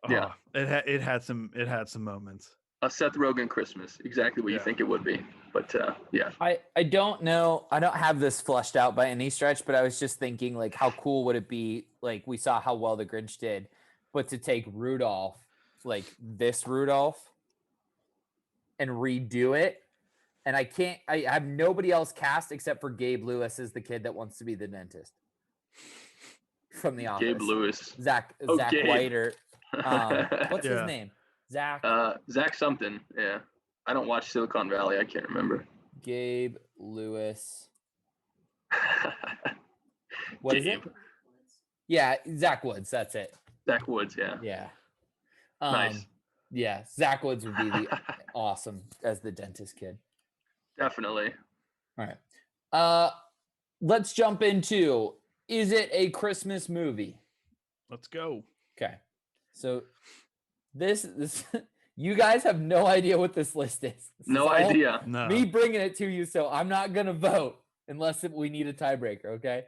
it had some moments. A Seth Rogen Christmas, exactly what you think it would be. But yeah. I don't know. I don't have this fleshed out by any stretch, but I was just thinking like how cool would it be? Like we saw how well the Grinch did, but to take Rudolph, like this Rudolph. and redo it. And I have nobody else cast except for Gabe Lewis as the kid that wants to be the dentist from The Office. Gabe Lewis. Zach Gabe. White or what's his Yeah. name? Zach Zach something. Yeah. I don't watch Silicon Valley. I can't remember. Gabe Lewis. What is it? Gabe. Yeah, Zach Woods. That's it. Zach Woods. Yeah. Yeah. Nice. Yeah, Zach Woods would be awesome as the dentist kid. Definitely. All right. Let's jump into, is it a Christmas movie? Let's go. Okay. So this you guys have no idea what this list is. This No is all idea. No. Me bringing it to you, so I'm not going to vote unless we need a tiebreaker, okay?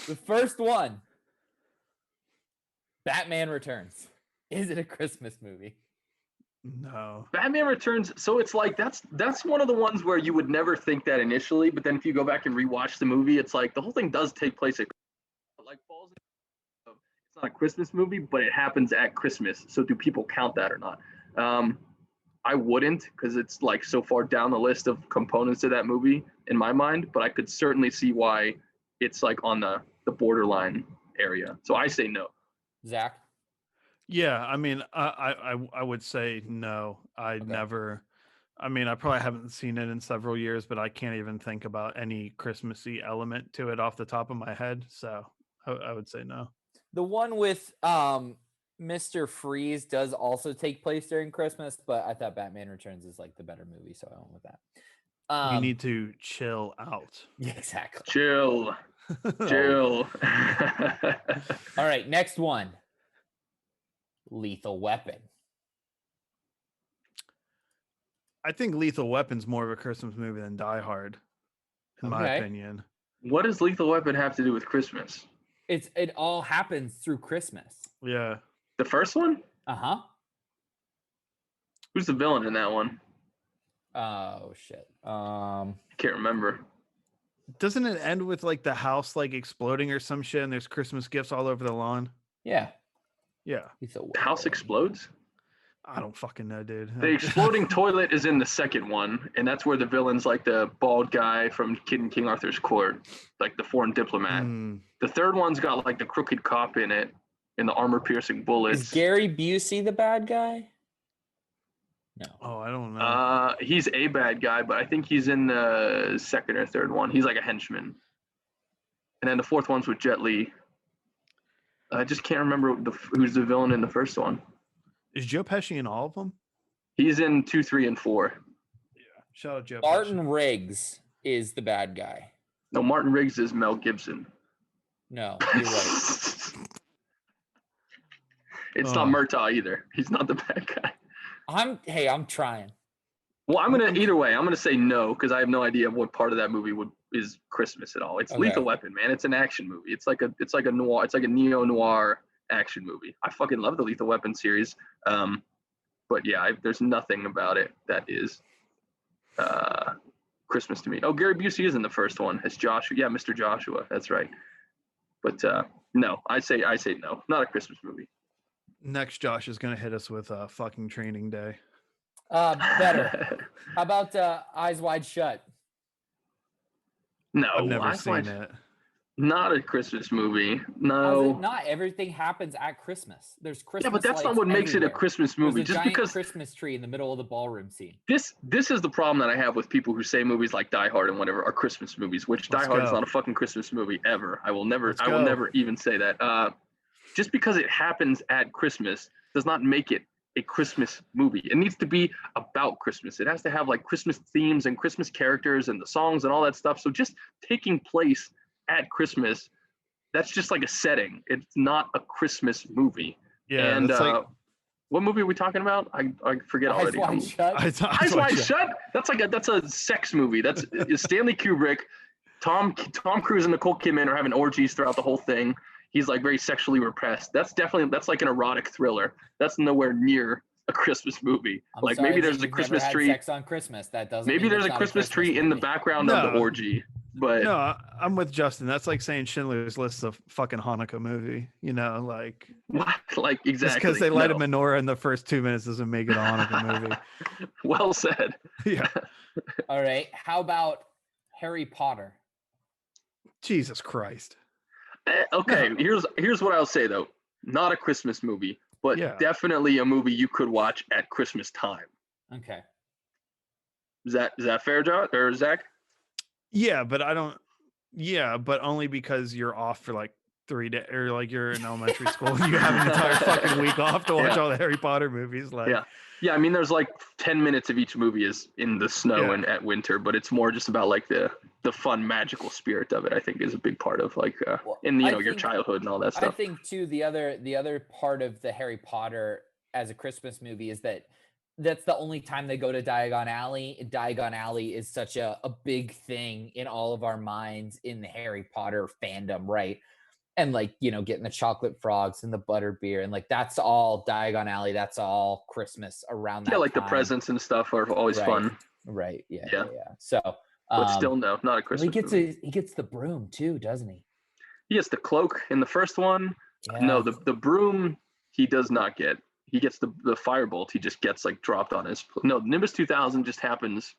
The first one, Batman Returns. Is it a Christmas movie? No. Batman Returns. So it's like that's one of the ones where you would never think that initially, but then if you go back and rewatch the movie, it's like the whole thing does take place at like falls. It's not a Christmas movie, but it happens at Christmas. So do people count that or not? I wouldn't, because it's like so far down the list of components of that movie in my mind. But I could certainly see why it's like on the borderline area. So I say no. Zach? Yeah, I mean, I would say no. I probably haven't seen it in several years, but I can't even think about any Christmassy element to it off the top of my head. So I would say no. The one with Mr. Freeze does also take place during Christmas, but I thought Batman Returns is like the better movie, so I went with that. You need to chill out. Yeah, exactly. Chill. All right, next one. Lethal Weapon. I think Lethal Weapon's more of a Christmas movie than Die Hard, in my Okay. opinion. What does Lethal Weapon have to do with Christmas? It all happens through Christmas. Yeah. The first one? Uh-huh. Who's the villain in that one? Oh shit. I can't remember. Doesn't it end with like the house like exploding or some shit and there's Christmas gifts all over the lawn? Yeah. Yeah. Lethal The house Weapon. explodes? I don't fucking know, dude. The exploding toilet is in the second one, and that's where the villain's like the bald guy from Kid in King Arthur's Court, like the foreign diplomat. Mm, The third one's got like the crooked cop in it, and the armor-piercing bullets. Is Gary Busey the bad guy? No. oh, I don't know. He's a bad guy, but I think he's in the second or third one. He's like a henchman. And then the fourth one's with Jet Li. I just can't remember who's the villain in the first one. Is Joe Pesci in all of them? He's in 2, 3, and 4. Shout out Joe Martin Pesci. Riggs is the bad guy. No, Martin Riggs is Mel Gibson. No, you're right. It's Oh. not Murtaugh either. He's not the bad guy. I'm trying. Well, I'm gonna say no because I have no idea what part of that movie is Christmas at all. It's Okay. Lethal Weapon, man. It's an action movie. It's like a noir. It's like a neo noir action movie. I fucking love the Lethal Weapon series. But yeah, there's nothing about it that is Christmas to me. Oh, Gary Busey is in the first one as Joshua. Yeah, Mr. Joshua. That's right. But no, I say no. Not a Christmas movie. Next, Josh is going to hit us with fucking Training Day. Better. How about Eyes Wide Shut? No, I've never Eyes seen Wide- it. Not a Christmas movie. How's No. it not everything happens at Christmas. There's Christmas. Yeah, but that's not lights what makes it a everywhere. Christmas There's movie. a Just giant because Christmas tree in the middle of the ballroom scene. this is the problem that I have with people who say movies like Die Hard and whatever are Christmas movies, which Let's Die Hard is go. not a fucking Christmas movie ever. I will never Let's I will go. never even say that. Just because it happens at Christmas does not make it a Christmas movie. It needs to be about Christmas. It has to have like Christmas themes and Christmas characters and the songs and all that stuff. So just taking place at Christmas, that's just like a setting. It's not a Christmas movie. Yeah, and that's like what movie are we talking about? I forget Eyes already. Wide Shut. Eyes Wide Shut. That's a sex movie. That's Stanley Kubrick, Tom Cruise and Nicole Kidman are having orgies throughout the whole thing. He's like very sexually repressed. That's like an erotic thriller. That's nowhere near a Christmas movie. I'm Like sorry maybe that there's a you've Christmas never had tree. Sex on Christmas. That doesn't. Maybe mean there's it's a not Christmas tree in the movie. background of the No. orgy. But no, I'm with Justin. That's like saying Schindler's List is a fucking Hanukkah movie. You know, like what? Like just exactly. because they light a No. menorah in the first 2 minutes doesn't make it a Hanukkah movie. Well said. Yeah. All right. How about Harry Potter? Jesus Christ. Okay, No. here's what I'll say though. Not a Christmas movie, but Yeah. definitely a movie you could watch at Christmas time. Okay. Is that fair, John or Zach? Yeah, but I don't. Yeah, but only because you're off for like 3 days, or like you're in elementary school and you have an entire fucking week off to watch Yeah. all the Harry Potter movies. Like, Yeah. I mean, there's like 10 minutes of each movie is in the snow Yeah. and at winter, but it's more just about like the fun, magical spirit of it. I think is a big part of like Well, in I your think- childhood and all that I stuff. think too the other part of the Harry Potter as a Christmas movie is that's the only time they go to Diagon Alley. Diagon Alley is such a big thing in all of our minds in the Harry Potter fandom, right? And like, getting the chocolate frogs and the butter beer and like that's all Diagon Alley. That's all Christmas around that Yeah, like the time. presents and stuff are always Right. fun, Right. Yeah. Yeah. So but still no, not a well, Christmas he gets movie. he gets the broom too, doesn't he? He gets the cloak in the first one. Yeah. No, the broom he does not get. He gets the firebolt. He just gets like dropped on his. No, Nimbus 2000 just happens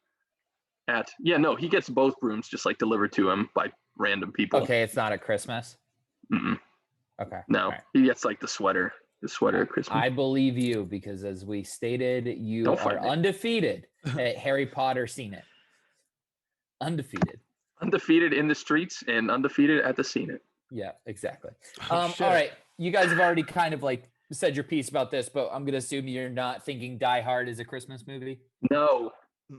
at. Yeah, no, he gets both brooms just like delivered to him by random people. Okay, it's not at Christmas. Mm-mm. Okay. No, all right. he gets like the sweater at Christmas. I believe you because as we stated, you Don't fight are me. undefeated at Harry Potter Seen It. Undefeated. Undefeated in the streets and undefeated at the scene. Yeah, exactly. Oh, shit. All right. You guys have already kind of like said your piece about this, but I'm gonna assume you're not thinking Die Hard is a Christmas movie. No,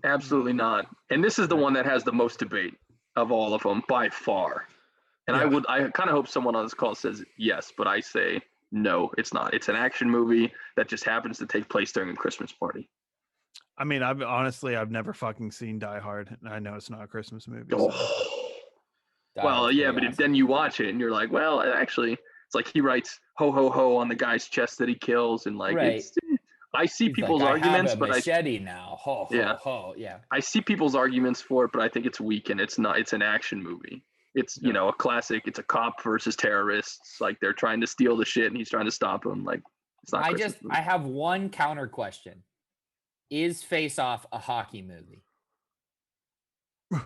absolutely not. And this is the one that has the most debate of all of them by far. And Yeah. I kind of hope someone on this call says yes, but I say no, it's not. It's an action movie that just happens to take place during a Christmas party. I mean, I've never fucking seen Die Hard, and I know it's not a Christmas movie. So. Oh. Die Well, Hard's yeah, pretty but awesome. then you watch it and you're like, well, actually, it's like he writes "ho ho ho" on the guy's chest that he kills, and like, Right. I see He's people's like, arguments, I have a but machete now. Ho ho Yeah. ho. Yeah. I see people's arguments for it, but I think it's weak and it's not. It's an action movie. It's a classic. It's a cop versus terrorists. Like they're trying to steal the shit and he's trying to stop them. Like it's not. I have one counter question. Is Face Off a hockey movie? You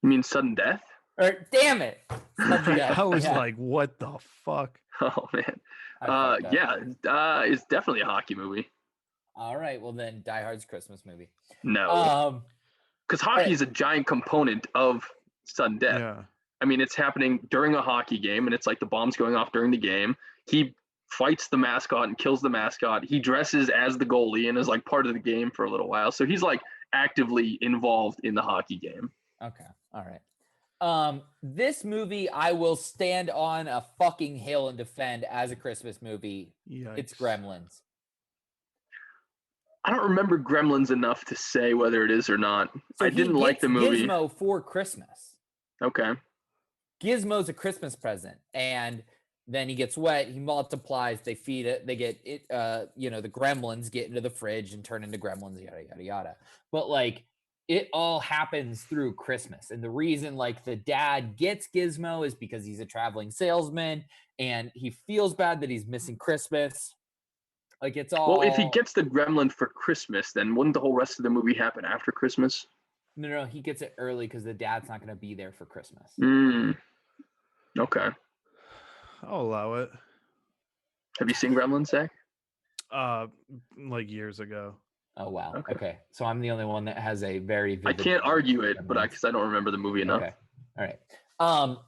mean Sudden Death? Or damn it. Sudden Death. I was Yeah, like, what the fuck? Oh man. I fucked up. Yeah. It's definitely a hockey movie. All right. Well then Die Hard's a Christmas movie. No, because hockey is a giant component of Sudden Death. Yeah. I mean, it's happening during a hockey game, and it's like the bomb's going off during the game. He fights the mascot and kills the mascot. He dresses as the goalie and is like part of the game for a little while. So he's like actively involved in the hockey game. Okay. All right. This movie I will stand on a fucking hill and defend as a Christmas movie. It's Yikes. Gremlins. I don't remember Gremlins enough to say whether it is or not. So I he didn't like gets the movie. Gizmo for Christmas. Okay. Gizmo's a Christmas present, and then he gets wet. He multiplies. They feed it. They get it. The Gremlins get into the fridge and turn into Gremlins. Yada yada yada. But like, it all happens through Christmas, and the reason like the dad gets Gizmo is because he's a traveling salesman, and he feels bad that he's missing Christmas. Like it's all. Well, if he gets the Gremlin for Christmas, then wouldn't the whole rest of the movie happen after Christmas? No, he gets it early because the dad's not going to be there for Christmas. Okay. I'll allow it. Have you seen Gremlins, Zach? Like years ago. Oh wow. Okay. Okay. So I'm the only one that has a very. I Vivid can't argue it, but Gremlins. because I don't remember the movie enough. Okay. All right.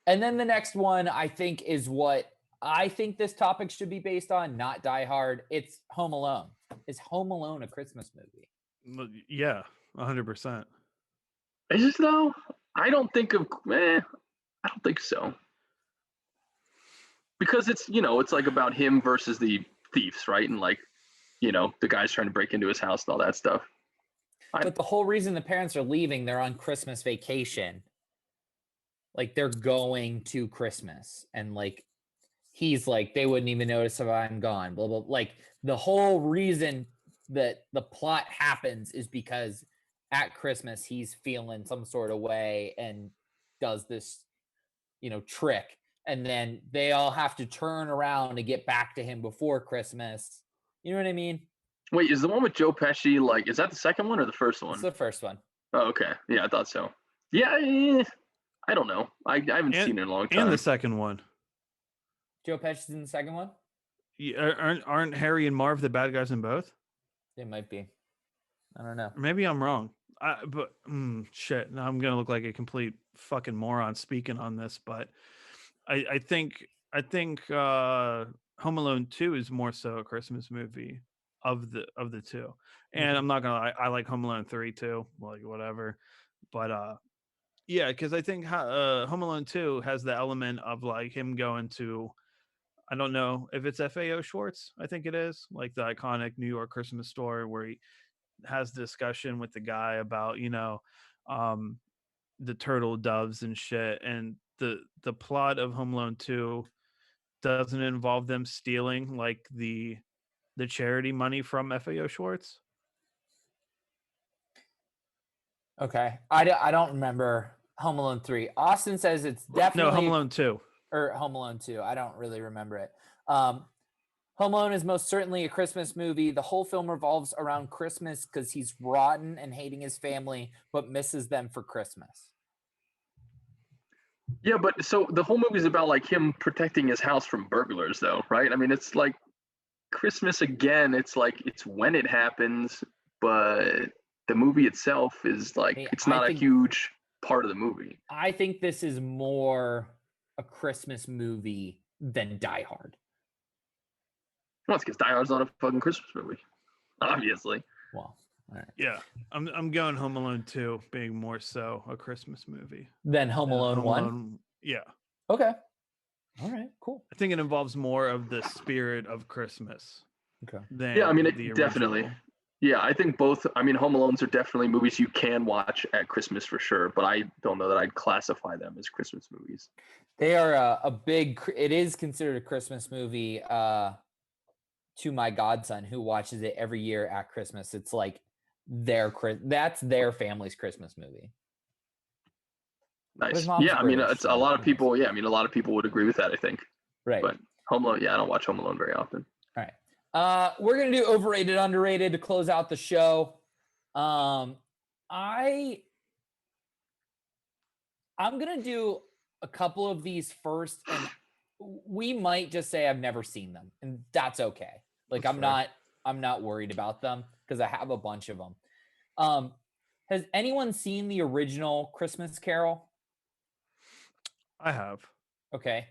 And then the next one I think is what I think this topic should be based on, not Die Hard. It's Home Alone. Is Home Alone a Christmas movie? Yeah, 100%. Is it though? I don't think so. Because it's like about him versus the thieves, right? And like, the guy's trying to break into his house and all that stuff. But the whole reason the parents are leaving, they're on Christmas vacation. Like they're going to Christmas, and like he's like, they wouldn't even notice if I'm gone. Blah blah. Like the whole reason that the plot happens is because at Christmas he's feeling some sort of way and does this, trick, and then they all have to turn around and get back to him before Christmas. You know what I mean? Wait, is the one with Joe Pesci like? Is that the second one or the first It's one? the first one. Oh, okay. Yeah, I thought so. Yeah, I don't know. I haven't seen it in a long time. And the second one. Joe Pesci's in the second one? Aren't Harry and Marv the bad guys in both? It might be. I don't know. Or maybe I'm wrong. Shit. Now I'm gonna look like a complete fucking moron speaking on this, but I think Home Alone 2 is more so a Christmas movie of the two. And I'm not gonna lie, I like Home Alone 3 too, like whatever. But yeah, because I think Home Alone 2 has the element of like him going to, I don't know if it's FAO Schwartz, I think it is, like the iconic New York Christmas store where he has discussion with the guy about, the turtle doves and shit. And the plot of Home Alone 2 doesn't involve them stealing like the charity money from FAO Schwartz. Okay. I don't remember Home Alone 3. Austin says it's definitely No, Home Alone 2. or Home Alone 2. I don't really remember it. Home Alone is most certainly a Christmas movie. The whole film revolves around Christmas because he's rotten and hating his family, but misses them for Christmas. Yeah, but so the whole movie is about like him protecting his house from burglars, though, right? I mean, it's like Christmas again. It's like it's when it happens, but the movie itself is like it's not a huge part of the movie. I think this is more a Christmas movie than Die Hard. Well, it's because Die Hard's not a fucking Christmas movie, obviously. Well, all right. Yeah, I'm going Home Alone 2 being more so a Christmas movie Then Home Alone 1? Alone, yeah. Okay. All right, cool. I think it involves more of the spirit of Christmas. Okay. Yeah, I mean, the definitely. original. Yeah, I think both. I mean, Home Alones are definitely movies you can watch at Christmas for sure, but I don't know that I'd classify them as Christmas movies. They are a big, it is considered a Christmas movie to my godson who watches it every year at Christmas. It's like that's their family's Christmas movie. Nice. Yeah, I mean, it's a lot of people. Yeah, I mean, a lot of people would agree with that, I think. Right. But Home Alone, yeah, I don't watch Home Alone very often. All right. We're gonna do overrated, underrated to close out the show. I'm gonna do a couple of these first, and we might just say I've never seen them, and that's okay. Like I'm not worried about them because I have a bunch of them. Has anyone seen the original Christmas Carol? I have. Okay.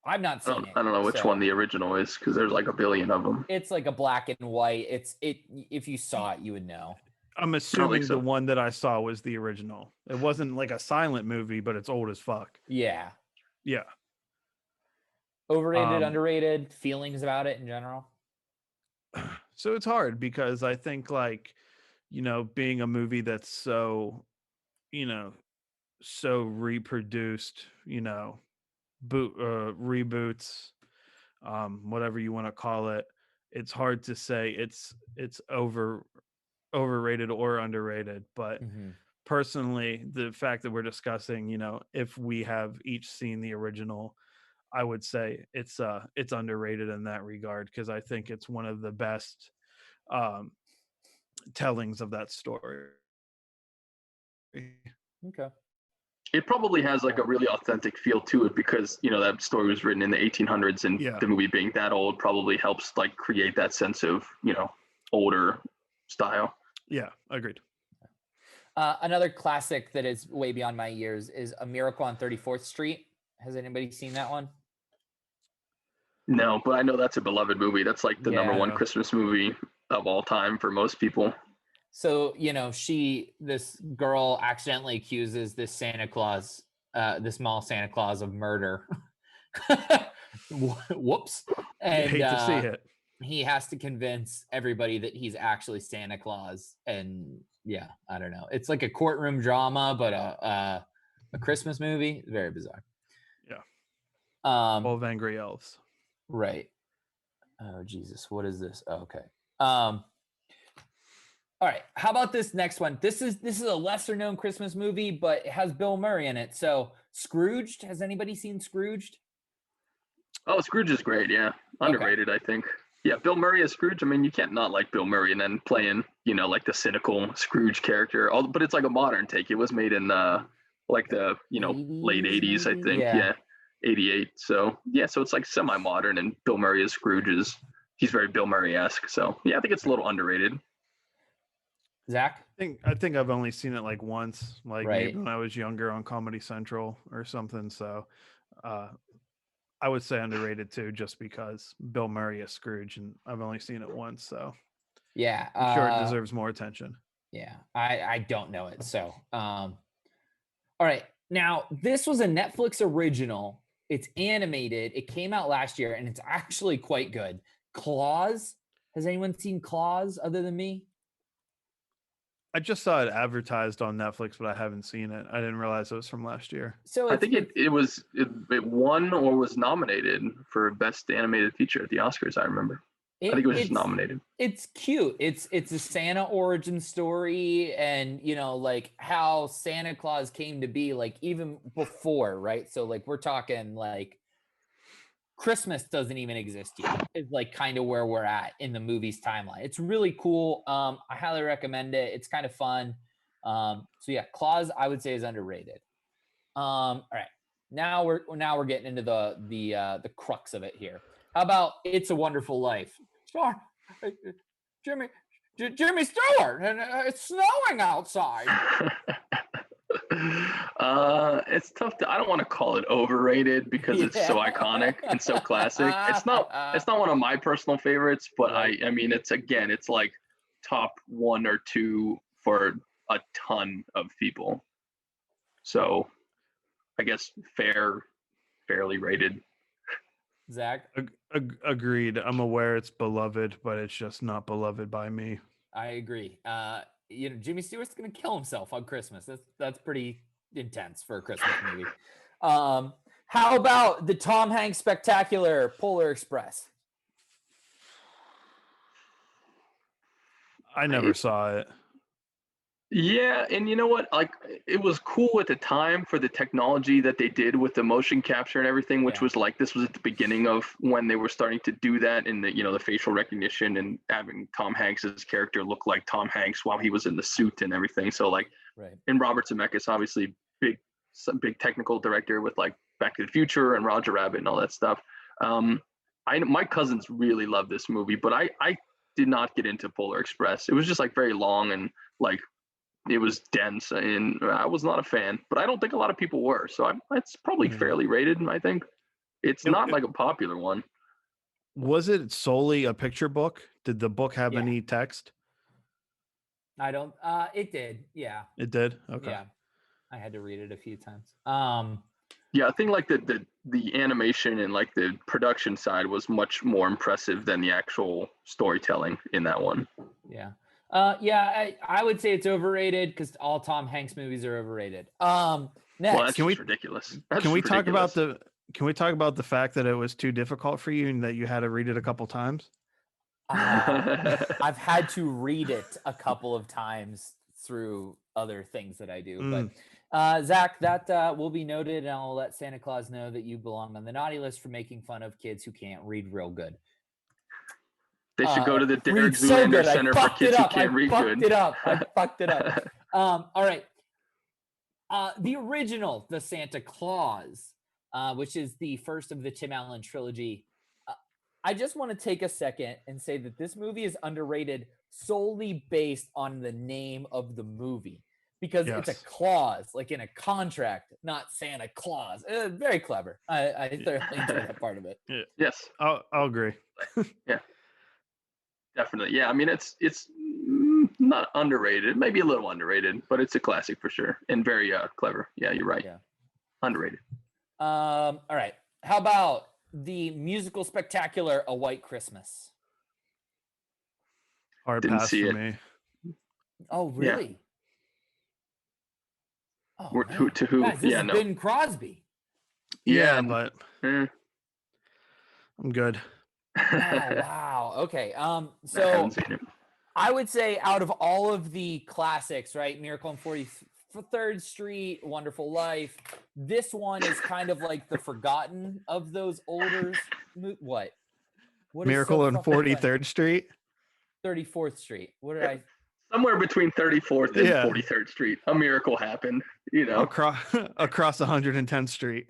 I've not seen it. I don't know which one the original is because there's like a billion of them. It's like a black and white. If you saw it, you would know. I'm assuming the one that I saw was the original. It wasn't like a silent movie, but it's old as fuck. Yeah. Yeah. Overrated, underrated, feelings about it in general? So it's hard because I think like, being a movie that's so, so reproduced, reboots, whatever you want to call it, it's hard to say it's overrated or underrated. But personally, the fact that we're discussing, if we have each seen the original, I would say it's underrated in that regard because I think it's one of the best tellings of that story. Okay. It probably has like a really authentic feel to it because that story was written in the 1800s, and the movie being that old probably helps like create that sense of older style. Yeah, agreed. Another classic that is way beyond my years is A Miracle on 34th Street. Has anybody seen that one? No, but I know that's a beloved movie. That's like the number one Christmas movie of all time for most people. So, this girl accidentally accuses this Santa Claus, this mall Santa Claus of murder. Whoops. And I hate to see it. He has to convince everybody that he's actually Santa Claus. And I don't know. It's like a courtroom drama, but a Christmas movie. Very bizarre. Yeah. Full of angry elves. Right. Oh, Jesus. What is this? Oh, okay. All right. How about this next one? This is a lesser known Christmas movie, but it has Bill Murray in it. So Scrooged. Has anybody seen Scrooged? Oh, Scrooge is great. Yeah. Underrated, I think. Yeah, Bill Murray as Scrooge. I mean, you can't not like Bill Murray and then playing, like the cynical Scrooge character. But it's like a modern take. It was made in like the late 80s '80s, I maybe? think. Yeah. Yeah, '88. So yeah, so it's like semi-modern, and Bill Murray as Scrooge he's very Bill Murray-esque. So yeah, I think it's a little underrated. Zach? I think I've only seen it like once, like Right. maybe when I was younger on Comedy Central or something. So I would say underrated too, just because Bill Murray is Scrooge, and I've only seen it once. So Yeah. I'm sure it deserves more attention. Yeah, I don't know it. So, all right. Now, this was a Netflix original. It's animated. It came out last year, and it's actually quite good. Claws. Has anyone seen Claws other than me? I just saw it advertised on Netflix, but I haven't seen it. I didn't realize it was from last year. So I think it won or was nominated for best animated feature at the Oscars. I remember. I think it was just nominated. It's cute. It's a Santa origin story, and like how Santa Claus came to be, like even before, right? So like we're talking like Christmas doesn't even exist yet. Is like kind of where we're at in the movie's timeline. It's really cool. I highly recommend it. It's kind of fun. So yeah, Claus I would say is underrated. All right. Now we're getting into the crux of it here. How about It's a Wonderful Life? Sure. Jimmy Stewart, and it's snowing outside. It's tough I don't want to call it overrated because it's so iconic and so classic. It's not one of my personal favorites, but Right. I mean it's like top 1 or 2 for a ton of people. So I guess fairly rated. Zach? Agreed. I'm aware it's beloved, but it's just not beloved by me. I agree. Jimmy Stewart's gonna kill himself on Christmas. That's pretty intense for a Christmas movie. How about the Tom Hanks spectacular Polar Express? I never saw it. Yeah, and you know what? Like, it was cool at the time for the technology that they did with the motion capture and everything, which Yeah. was like this was at the beginning of when they were starting to do that in the the facial recognition and having Tom Hanks's character look like Tom Hanks while he was in the suit and everything. So like, Right. and Robert Zemeckis, obviously some big technical director with like Back to the Future and Roger Rabbit and all that stuff. My cousins really loved this movie, but I did not get into Polar Express. It was just like very long and like it was dense, and I was not a fan. But I don't think a lot of people were, so it's probably fairly rated. I think it's not like a popular one. Was it solely a picture book? Did the book have Yeah. any text? I don't. It did. Yeah. It did. Okay. Yeah. I had to read it a few times. Yeah, I think like the animation and like the production side was much more impressive than the actual storytelling in that one. Yeah. Yeah, I would say it's overrated because all Tom Hanks movies are overrated. Next. Well, that's just ridiculous. Can we talk about the fact that it was too difficult for you and that you had to read it a couple times? I've had to read it a couple of times through other things that I do. But Zach, that will be noted, and I'll let Santa Claus know that you belong on the naughty list for making fun of kids who can't read real good. They should go to the Derek Read so Zoolander good. Center for kids who can't read good. I fucked it up. All right. The original, The Santa Claus, which is the first of the Tim Allen trilogy. I just want to take a second and say that this movie is underrated solely based on the name of the movie. Because it's a clause, like in a contract, not Santa Claus. Very clever. I thoroughly enjoyed that part of it. Yeah. Yes, I'll agree. Yeah, definitely. Yeah, I mean it's not underrated, maybe a little underrated, but it's a classic for sure and very clever. Yeah, you're right. Yeah. Underrated. All right. How about the musical spectacular A White Christmas? Hard Didn't pass see for it. me. Oh, really? Oh, to who? Guys, this Yeah, is no. Bing Crosby. Yeah, but Eh, I'm good. Oh, wow. Okay. I So haven't seen it. I would say out of all of the classics, right? Miracle on 43rd Street, Wonderful Life. This one is kind of like the forgotten of those older. What? What is so Miracle on fucking funny? 43rd Street. 34th Street. What did I? Somewhere between 34th and Yeah. 43rd Street, a miracle happened. You know, Across 110th Street.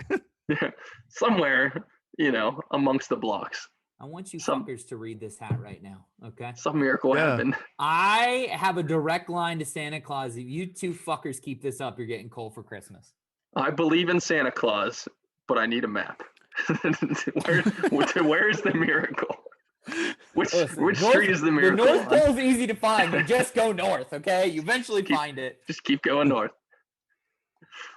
somewhere, you know, amongst the blocks, I want you Some- fuckers to read this hat right now. Okay. some miracle Yeah. happened. I have a direct line to Santa Claus. If you two fuckers keep this up, you're getting coal for Christmas. I believe in Santa Claus, but I need a map. Where's the miracle? Which Listen, which North- street is the The miracle North on? Pole is easy to find. You just go north, okay? You eventually Keep- find it. Just keep going north.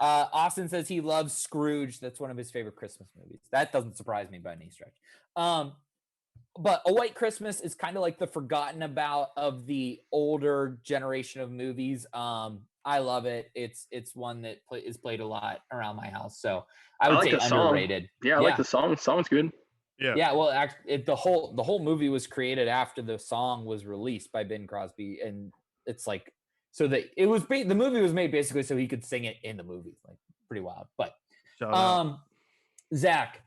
Austin says he loves Scrooge. That's one of his favorite Christmas movies. That doesn't surprise me by any stretch. But A White Christmas is kind of like the forgotten about of the older generation of movies. I love it. It's one that is played a lot around my house. So I would like say the song. underrated. Yeah, I like the song. Song's good. Yeah. Yeah, well, the whole movie was created after the song was released by Ben Crosby, and it's like the movie was made basically so he could sing it in the movie, like pretty wild. But Shout out. Zach,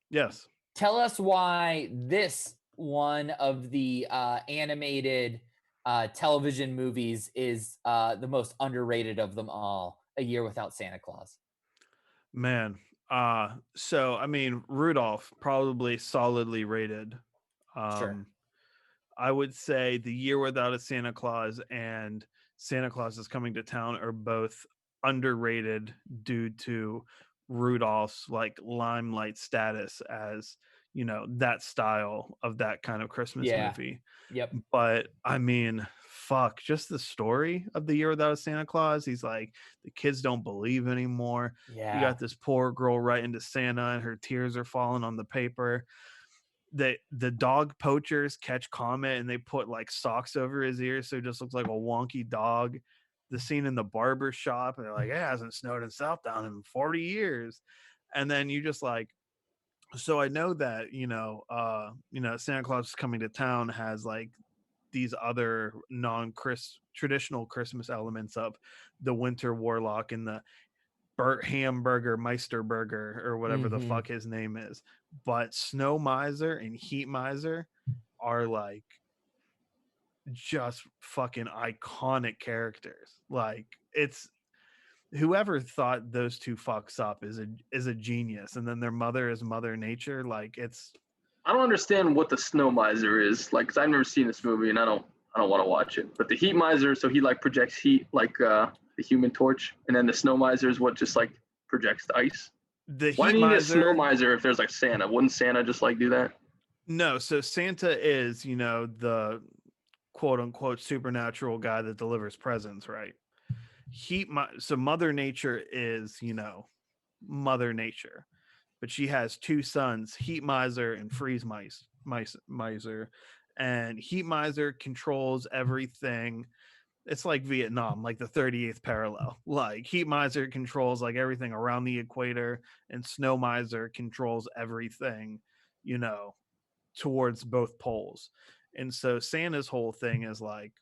Yes. tell us why this one of the animated television movies is the most underrated of them all. A Year Without Santa Claus. Man. So I mean, Rudolph probably solidly rated. Sure. I would say The Year Without a Santa Claus and Santa Claus is Coming to Town are both underrated due to Rudolph's like limelight status as, you know, that style of that kind of Christmas Yeah. movie. Yep. But I mean, fuck, just the story of The Year Without a Santa Claus. He's like, the kids don't believe anymore. Yeah. You got this poor girl writing to Santa and her tears are falling on the paper. The dog poachers catch Comet and they put like socks over his ears so it just looks like a wonky dog. The scene in the barber shop, and they're like, it hasn't snowed in Southdown in 40 years. And then you just like, so I know that, Santa Claus is Coming to Town has like these other traditional Christmas elements of the Winter Warlock and the Bert Hamburger Meisterburger or whatever the Mhm. fuck his name is. But Snow Miser and Heat Miser are like just fucking iconic characters. Like, it's whoever thought those two fucks up is a genius. And then their mother is Mother Nature. Like, it's I don't understand what the Snow Miser is like, 'cause I've never seen this movie and I don't want to watch it. But the Heat Miser, so he like projects heat like the Human Torch, and then the Snow Miser is what just like projects the ice. the Why Heat do you need a Miser. Snow Miser if there's like Santa? Wouldn't Santa just like do that? No, so Santa is, the quote unquote supernatural guy that delivers presents, right? So Mother Nature is, Mother Nature, but she has two sons, Heat Miser and Freeze Miser, and Heat Miser controls everything. It's like Vietnam, like the 38th parallel. Like Heat Miser controls like everything around the equator, and Snow Miser controls everything, towards both poles. And so Santa's whole thing is like,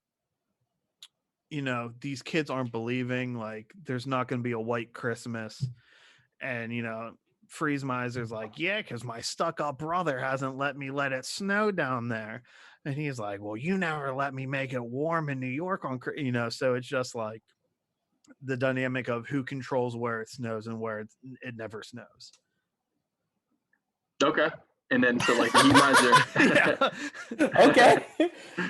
these kids aren't believing, like there's not going to be a white Christmas. And, Freeze Miser's like, yeah, because my stuck-up brother hasn't let me let it snow down there. And he's like, well, you never let me make it warm in New York on, so it's just like the dynamic of who controls where it snows and where it never snows. Okay. And then so like the Heat Miser. Okay.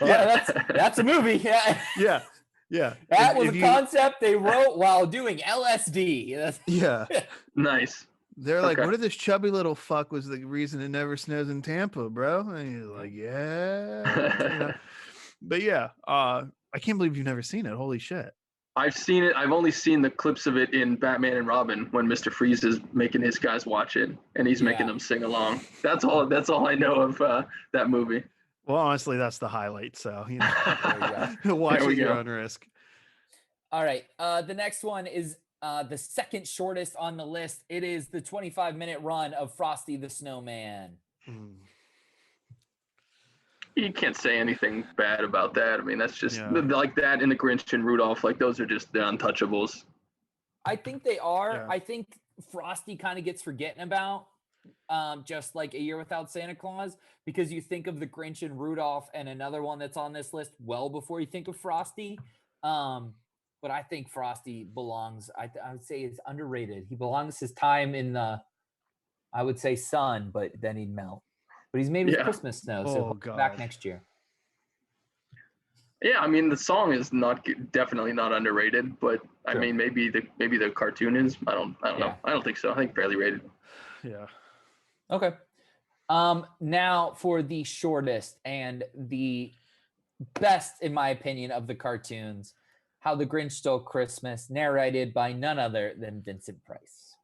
Well, that's a movie. Yeah. Yeah. That was a concept they wrote while doing LSD. Yeah. Nice. They're like, Okay. what if this chubby little fuck was the reason it never snows in Tampa, bro? And he's like, yeah. But yeah, I can't believe you've never seen it. Holy shit. I've seen it. I've only seen the clips of it in Batman and Robin when Mr. Freeze is making his guys watch it and he's making Yeah. them sing along. That's all I know of that movie. Well, honestly, that's the highlight. So, There you watch There we at your go. own risk. All right. The next one is the second shortest on the list. It is the 25-minute run of Frosty the Snowman. You can't say anything bad about that. I mean, that's just Yeah. like that and the Grinch and Rudolph. Like those are just the untouchables. I think they are. Yeah. I think Frosty kind of gets forgotten about just like A Year Without Santa Claus, because you think of the Grinch and Rudolph and another one that's on this list well before you think of Frosty. But I think Frosty belongs, I would say it's underrated. He belongs his time in the, I would say sun, but then he'd melt. But he's made with Christmas snow, so he'll come back next year. Yeah, I mean the song is definitely not underrated, but I mean maybe the cartoon is. I don't know. I don't think so. I think fairly rated. Yeah. Okay. Now for the shortest and the best, in my opinion, of the cartoons, How the Grinch Stole Christmas, narrated by none other than Vincent Price.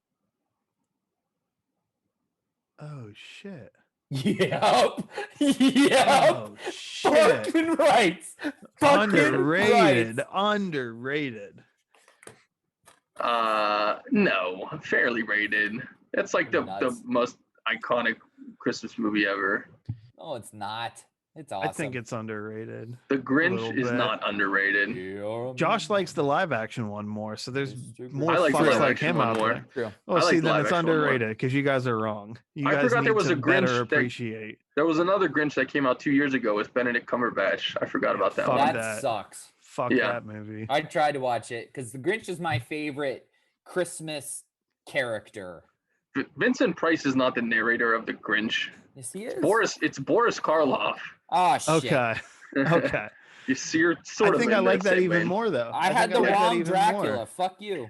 Oh shit. Yep. Oh shit. Fucking right. Underrated. Underrated. No, fairly rated. It's like the most iconic Christmas movie ever. Oh, it's not. It's awesome. I think it's underrated. The Grinch is not underrated. Josh likes the live action one more, so there's more I like the fucks live like action him one out more. there. True. Oh, I like see, the then live it's action one more. underrated because you guys are wrong. You I guys forgot need there was to a Grinch better that- appreciate. There was another Grinch that came out 2 years ago with Benedict Cumberbatch. I forgot about that fuck one. That that. sucks. Fuck Yeah. that movie. I tried to watch it because the Grinch is my favorite Christmas character. Vincent Price is not the narrator of the Grinch. Yes, he is. It's Boris Karloff. Oh shit. Okay. Okay. You're sort I of think in I like that that even segment. more though. I had think the like that wrong even Dracula. more. Fuck you.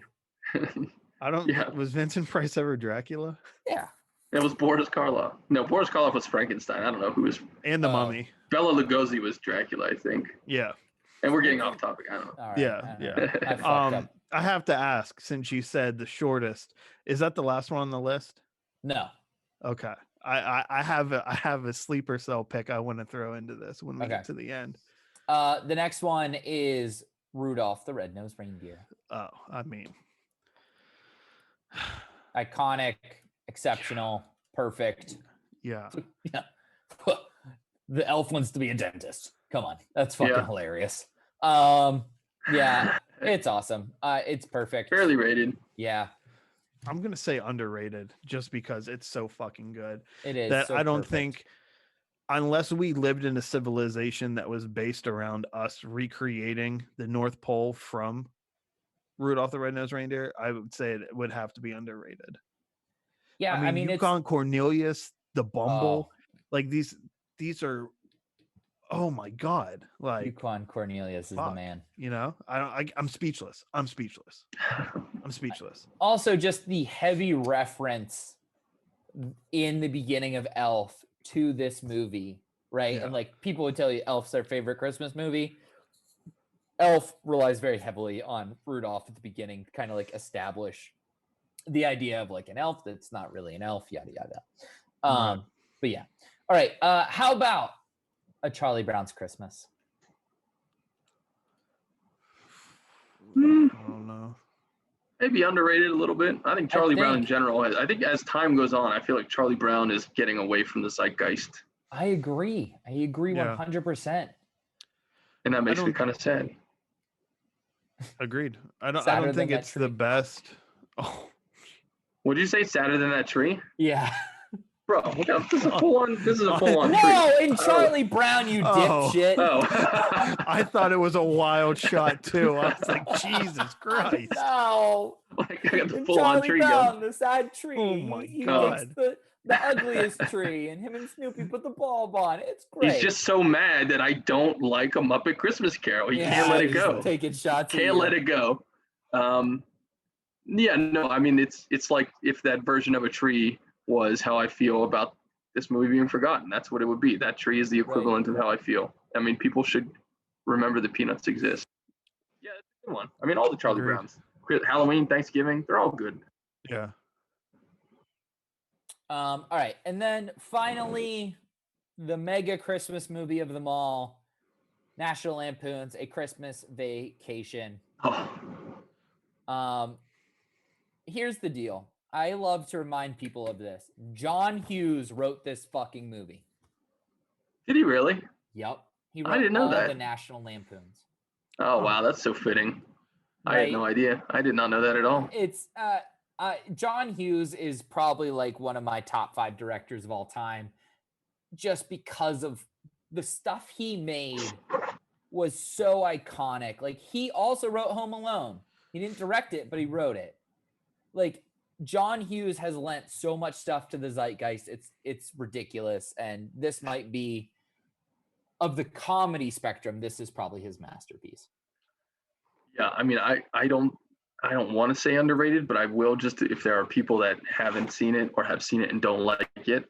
I don't. Yeah. Was Vincent Price ever Dracula? Yeah. It was Boris Karloff. No, Boris Karloff was Frankenstein. I don't know who was. And the Oh. Mummy. Bela Lugosi was Dracula, I think. Yeah. And we're getting off topic. I don't know. All right. Yeah, I don't yeah. know. I fucked up. I have to ask, since you said the shortest, is that the last one on the list? No. Okay. I have a sleeper cell pick I want to throw into this when we Okay. get to the end. The next one is Rudolph the Red-Nosed Reindeer. Oh, I mean, Iconic, exceptional, perfect. yeah. Yeah. The elf wants to be a dentist. Come on. That's fucking Yeah. hilarious. Yeah, it's awesome. It's perfect. Fairly rated. Yeah, I'm gonna say underrated just because it's so fucking good. it is. That so I don't perfect. think, unless we lived in a civilization that was based around us recreating the North Pole from Rudolph the Red-Nosed Reindeer, I would say it would have to be underrated. Yeah, I mean it's Yukon Cornelius, the Bumble, Oh. like these are, oh my god, like Yukon Cornelius is the fuck. man. you know, I'm speechless. I'm speechless. I'm speechless. Also, just the heavy reference in the beginning of Elf to this movie, right? Yeah. And like people would tell you Elf's their favorite Christmas movie. Elf relies very heavily on Rudolph at the beginning to kind of like establish the idea of like an elf that's not really an elf, yada yada. Right. But yeah. All right. How about A Charlie Brown's Christmas? Hmm, I don't know. maybe underrated a little bit. I think Charlie Brown in think- general. I think as time goes on, I feel like Charlie Brown is getting away from the zeitgeist, I agree. Yeah. 100%. and that makes me don't- kind of sad. Agreed. I don't Sadder than think that it's tree. the best. Oh, Would you say sadder than that tree, Yeah. bro? Look out, this is a full on. This is a full on tree. No, in Charlie Brown, you Oh. dipshit. Oh. I thought it was a wild shot too. I was like, Jesus Christ. No. Like, I got the In full on Charlie tree Brown, gun. the sad tree. Oh my he God. takes the ugliest tree, and him and Snoopy put the bulb on. It's great. He's just so mad that I don't like a Muppet Christmas Carol. He can't let it he's go. Taking shots. at Can't you. let it go. Yeah, no, I mean it's like if that version of a tree was how I feel about this movie being forgotten. That's what it would be. That tree is the equivalent of how I feel. I mean, people should remember the Peanuts exist. Yeah, that's a good one. I mean, all the Charlie Agreed. Browns, Halloween, Thanksgiving, they're all good. Yeah. All right, and then finally, the mega Christmas movie of them all, National Lampoon's A Christmas Vacation. Oh, Here's the deal. I love to remind people of this. John Hughes wrote this fucking movie. did he really? Yep. He I wrote didn't know all that. the National Lampoons. Oh wow, that's so fitting. I had no idea. I did not know that at all. It's John Hughes is probably like one of my top 5 directors of all time, just because of the stuff he made was so iconic. Like, he also wrote Home Alone. He didn't direct it, but he wrote it. Like, John Hughes has lent so much stuff to the zeitgeist. It's ridiculous. And this might be, of the comedy spectrum, this is probably his masterpiece. Yeah, I mean, I don't want to say underrated, but I will, just if there are people that haven't seen it or have seen it and don't like it,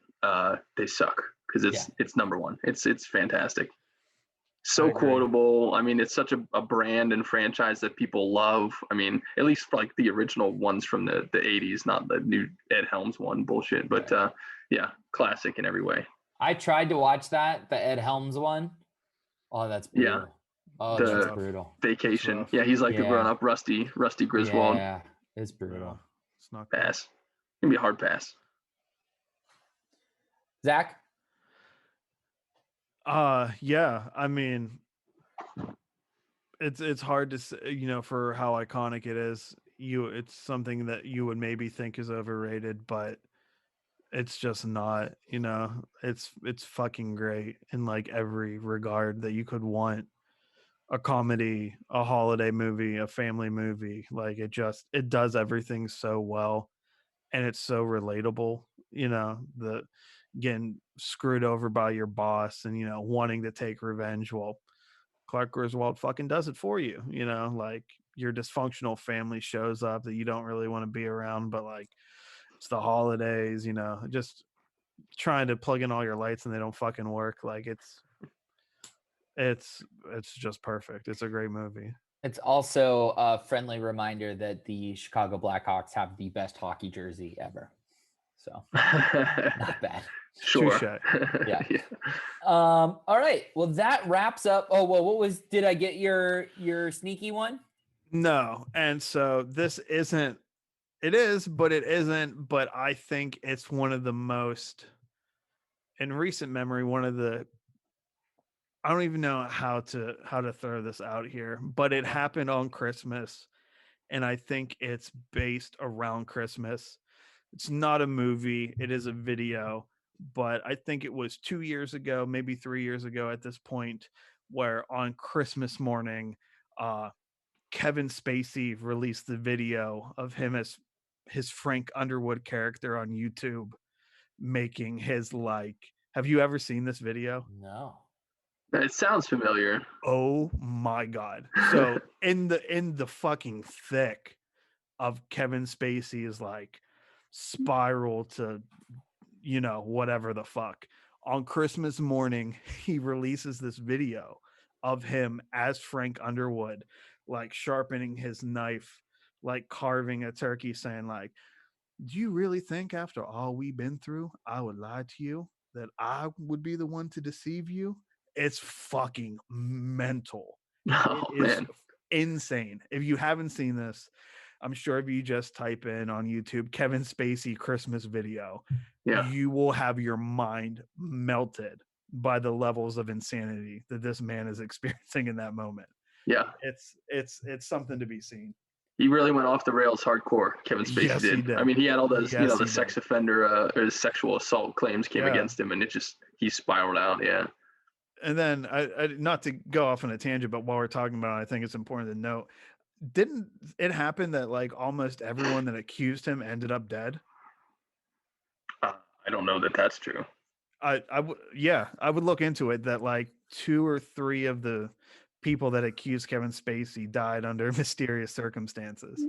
they suck, because it's number one. It's fantastic. So quotable. I mean, it's such a brand and franchise that people love. I mean, at least for like the original ones from the 80s, not the new Ed Helms one bullshit. But yeah, classic in every way. I tried to watch the Ed Helms one. Oh, that's brutal. Yeah. Oh, The that's brutal. Vacation. Yeah, he's like the grown-up Rusty Griswold. Yeah, it's brutal. It's not Pass. It's gonna be a hard pass. Zach? Yeah, I mean, it's hard to say, you know, for how iconic it is. It's something that you would maybe think is overrated, but it's just not, you know. It's fucking great in like every regard that you could want. A comedy, a holiday movie, a family movie. Like, it does everything so well, and it's so relatable. You know, the getting screwed over by your boss and, you know, wanting to take revenge. Well, Clark Griswold fucking does it for you. You know, like, your dysfunctional family shows up that you don't really want to be around, but like, it's the holidays, you know, just trying to plug in all your lights and they don't fucking work. Like, it's just perfect. It's a great movie. It's also a friendly reminder that the Chicago Blackhawks have the best hockey jersey ever. So not bad. Sure. Yeah. All right. Well, that wraps up. Oh, well, did I get your sneaky one? No. And so this isn't, it is, but it isn't. But I think it's one of the most, in recent memory, I don't even know how to throw this out here, but it happened on Christmas, and I think it's based around Christmas. It's not a movie, it is a video, but I think it was 2 years ago, maybe 3 years ago at this point, where on Christmas morning, Kevin Spacey released the video of him as his Frank Underwood character on YouTube, making his, like, have you ever seen this video? No. It sounds familiar. Oh my God. So in the fucking thick of Kevin Spacey's like spiral to, you know, whatever the fuck, on Christmas morning, he releases this video of him as Frank Underwood, like sharpening his knife, like carving a turkey, saying like, do you really think after all we've been through, I would lie to you, that I would be the one to deceive you? It's fucking mental. Oh, It is man. insane. If you haven't seen this, I'm sure if you just type in on YouTube Kevin Spacey Christmas video, you will have your mind melted by the levels of insanity that this man is experiencing in that moment. Yeah. It's something to be seen. He really went off the rails hardcore, Kevin Spacey Yes, did. he did. I mean, he had all those, Yes, you know, he the sex offender or sexual assault claims came against him, and he spiraled out. Yeah. And then, I not to go off on a tangent, but while we're talking about it, I think it's important to note, didn't it happen that like almost everyone that accused him ended up dead? I don't know that that's true. I would look into it, that like 2 or 3 of the people that accused Kevin Spacey died under mysterious circumstances.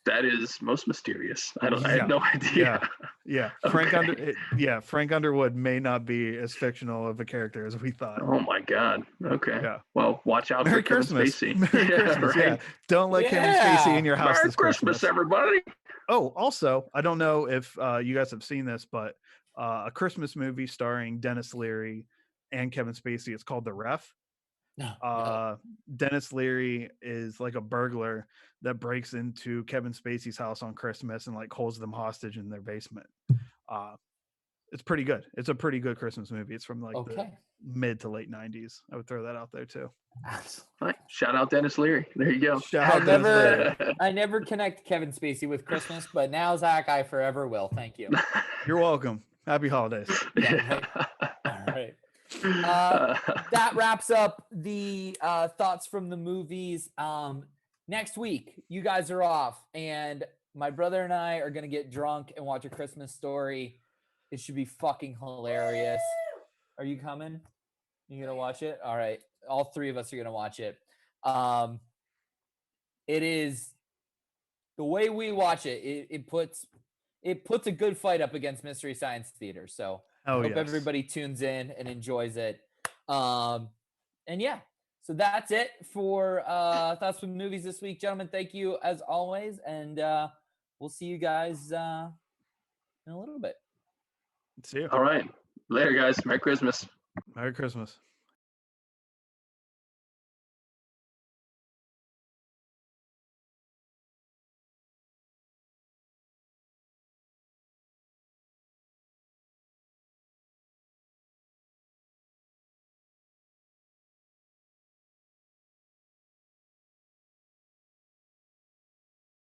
That is most mysterious. I had no idea. Yeah. Okay. Frank Underwood may not be as fictional of a character as we thought. Oh my God. Okay. Yeah. Well, watch out Merry for Kevin Christmas. Spacey. Merry Christmas. Right? Yeah. Don't let Kevin Spacey in your house Merry this Christmas, everybody. Oh, also, I don't know if you guys have seen this, but a Christmas movie starring Dennis Leary and Kevin Spacey. It's called The Ref. No. Dennis Leary is like a burglar that breaks into Kevin Spacey's house on Christmas and like holds them hostage in their basement. It's pretty good. It's a pretty good Christmas movie. It's from like the Okay. mid to late 90s. I would throw that out there too. Right. Shout out Dennis Leary. There you go. Shout I out Dennis never, Leary. I never connect Kevin Spacey with Christmas, but now Zach, I forever will. Thank you. You're welcome. Happy holidays. Yeah, All right. That wraps up the thoughts from the movies. Next week, you guys are off, and my brother and I are gonna get drunk and watch A Christmas Story. It should be fucking hilarious. Are you coming? You gonna watch it? All right. All three of us are gonna watch it. It is the way we watch it. It puts a good fight up against Mystery Science Theater. So Oh, hope yes. everybody tunes in and enjoys it. And yeah, so that's it for thoughts from the movies this week, gentlemen. Thank you as always, and we'll see you guys in a little bit. See you. All right. Later, guys. Merry Christmas. Merry Christmas.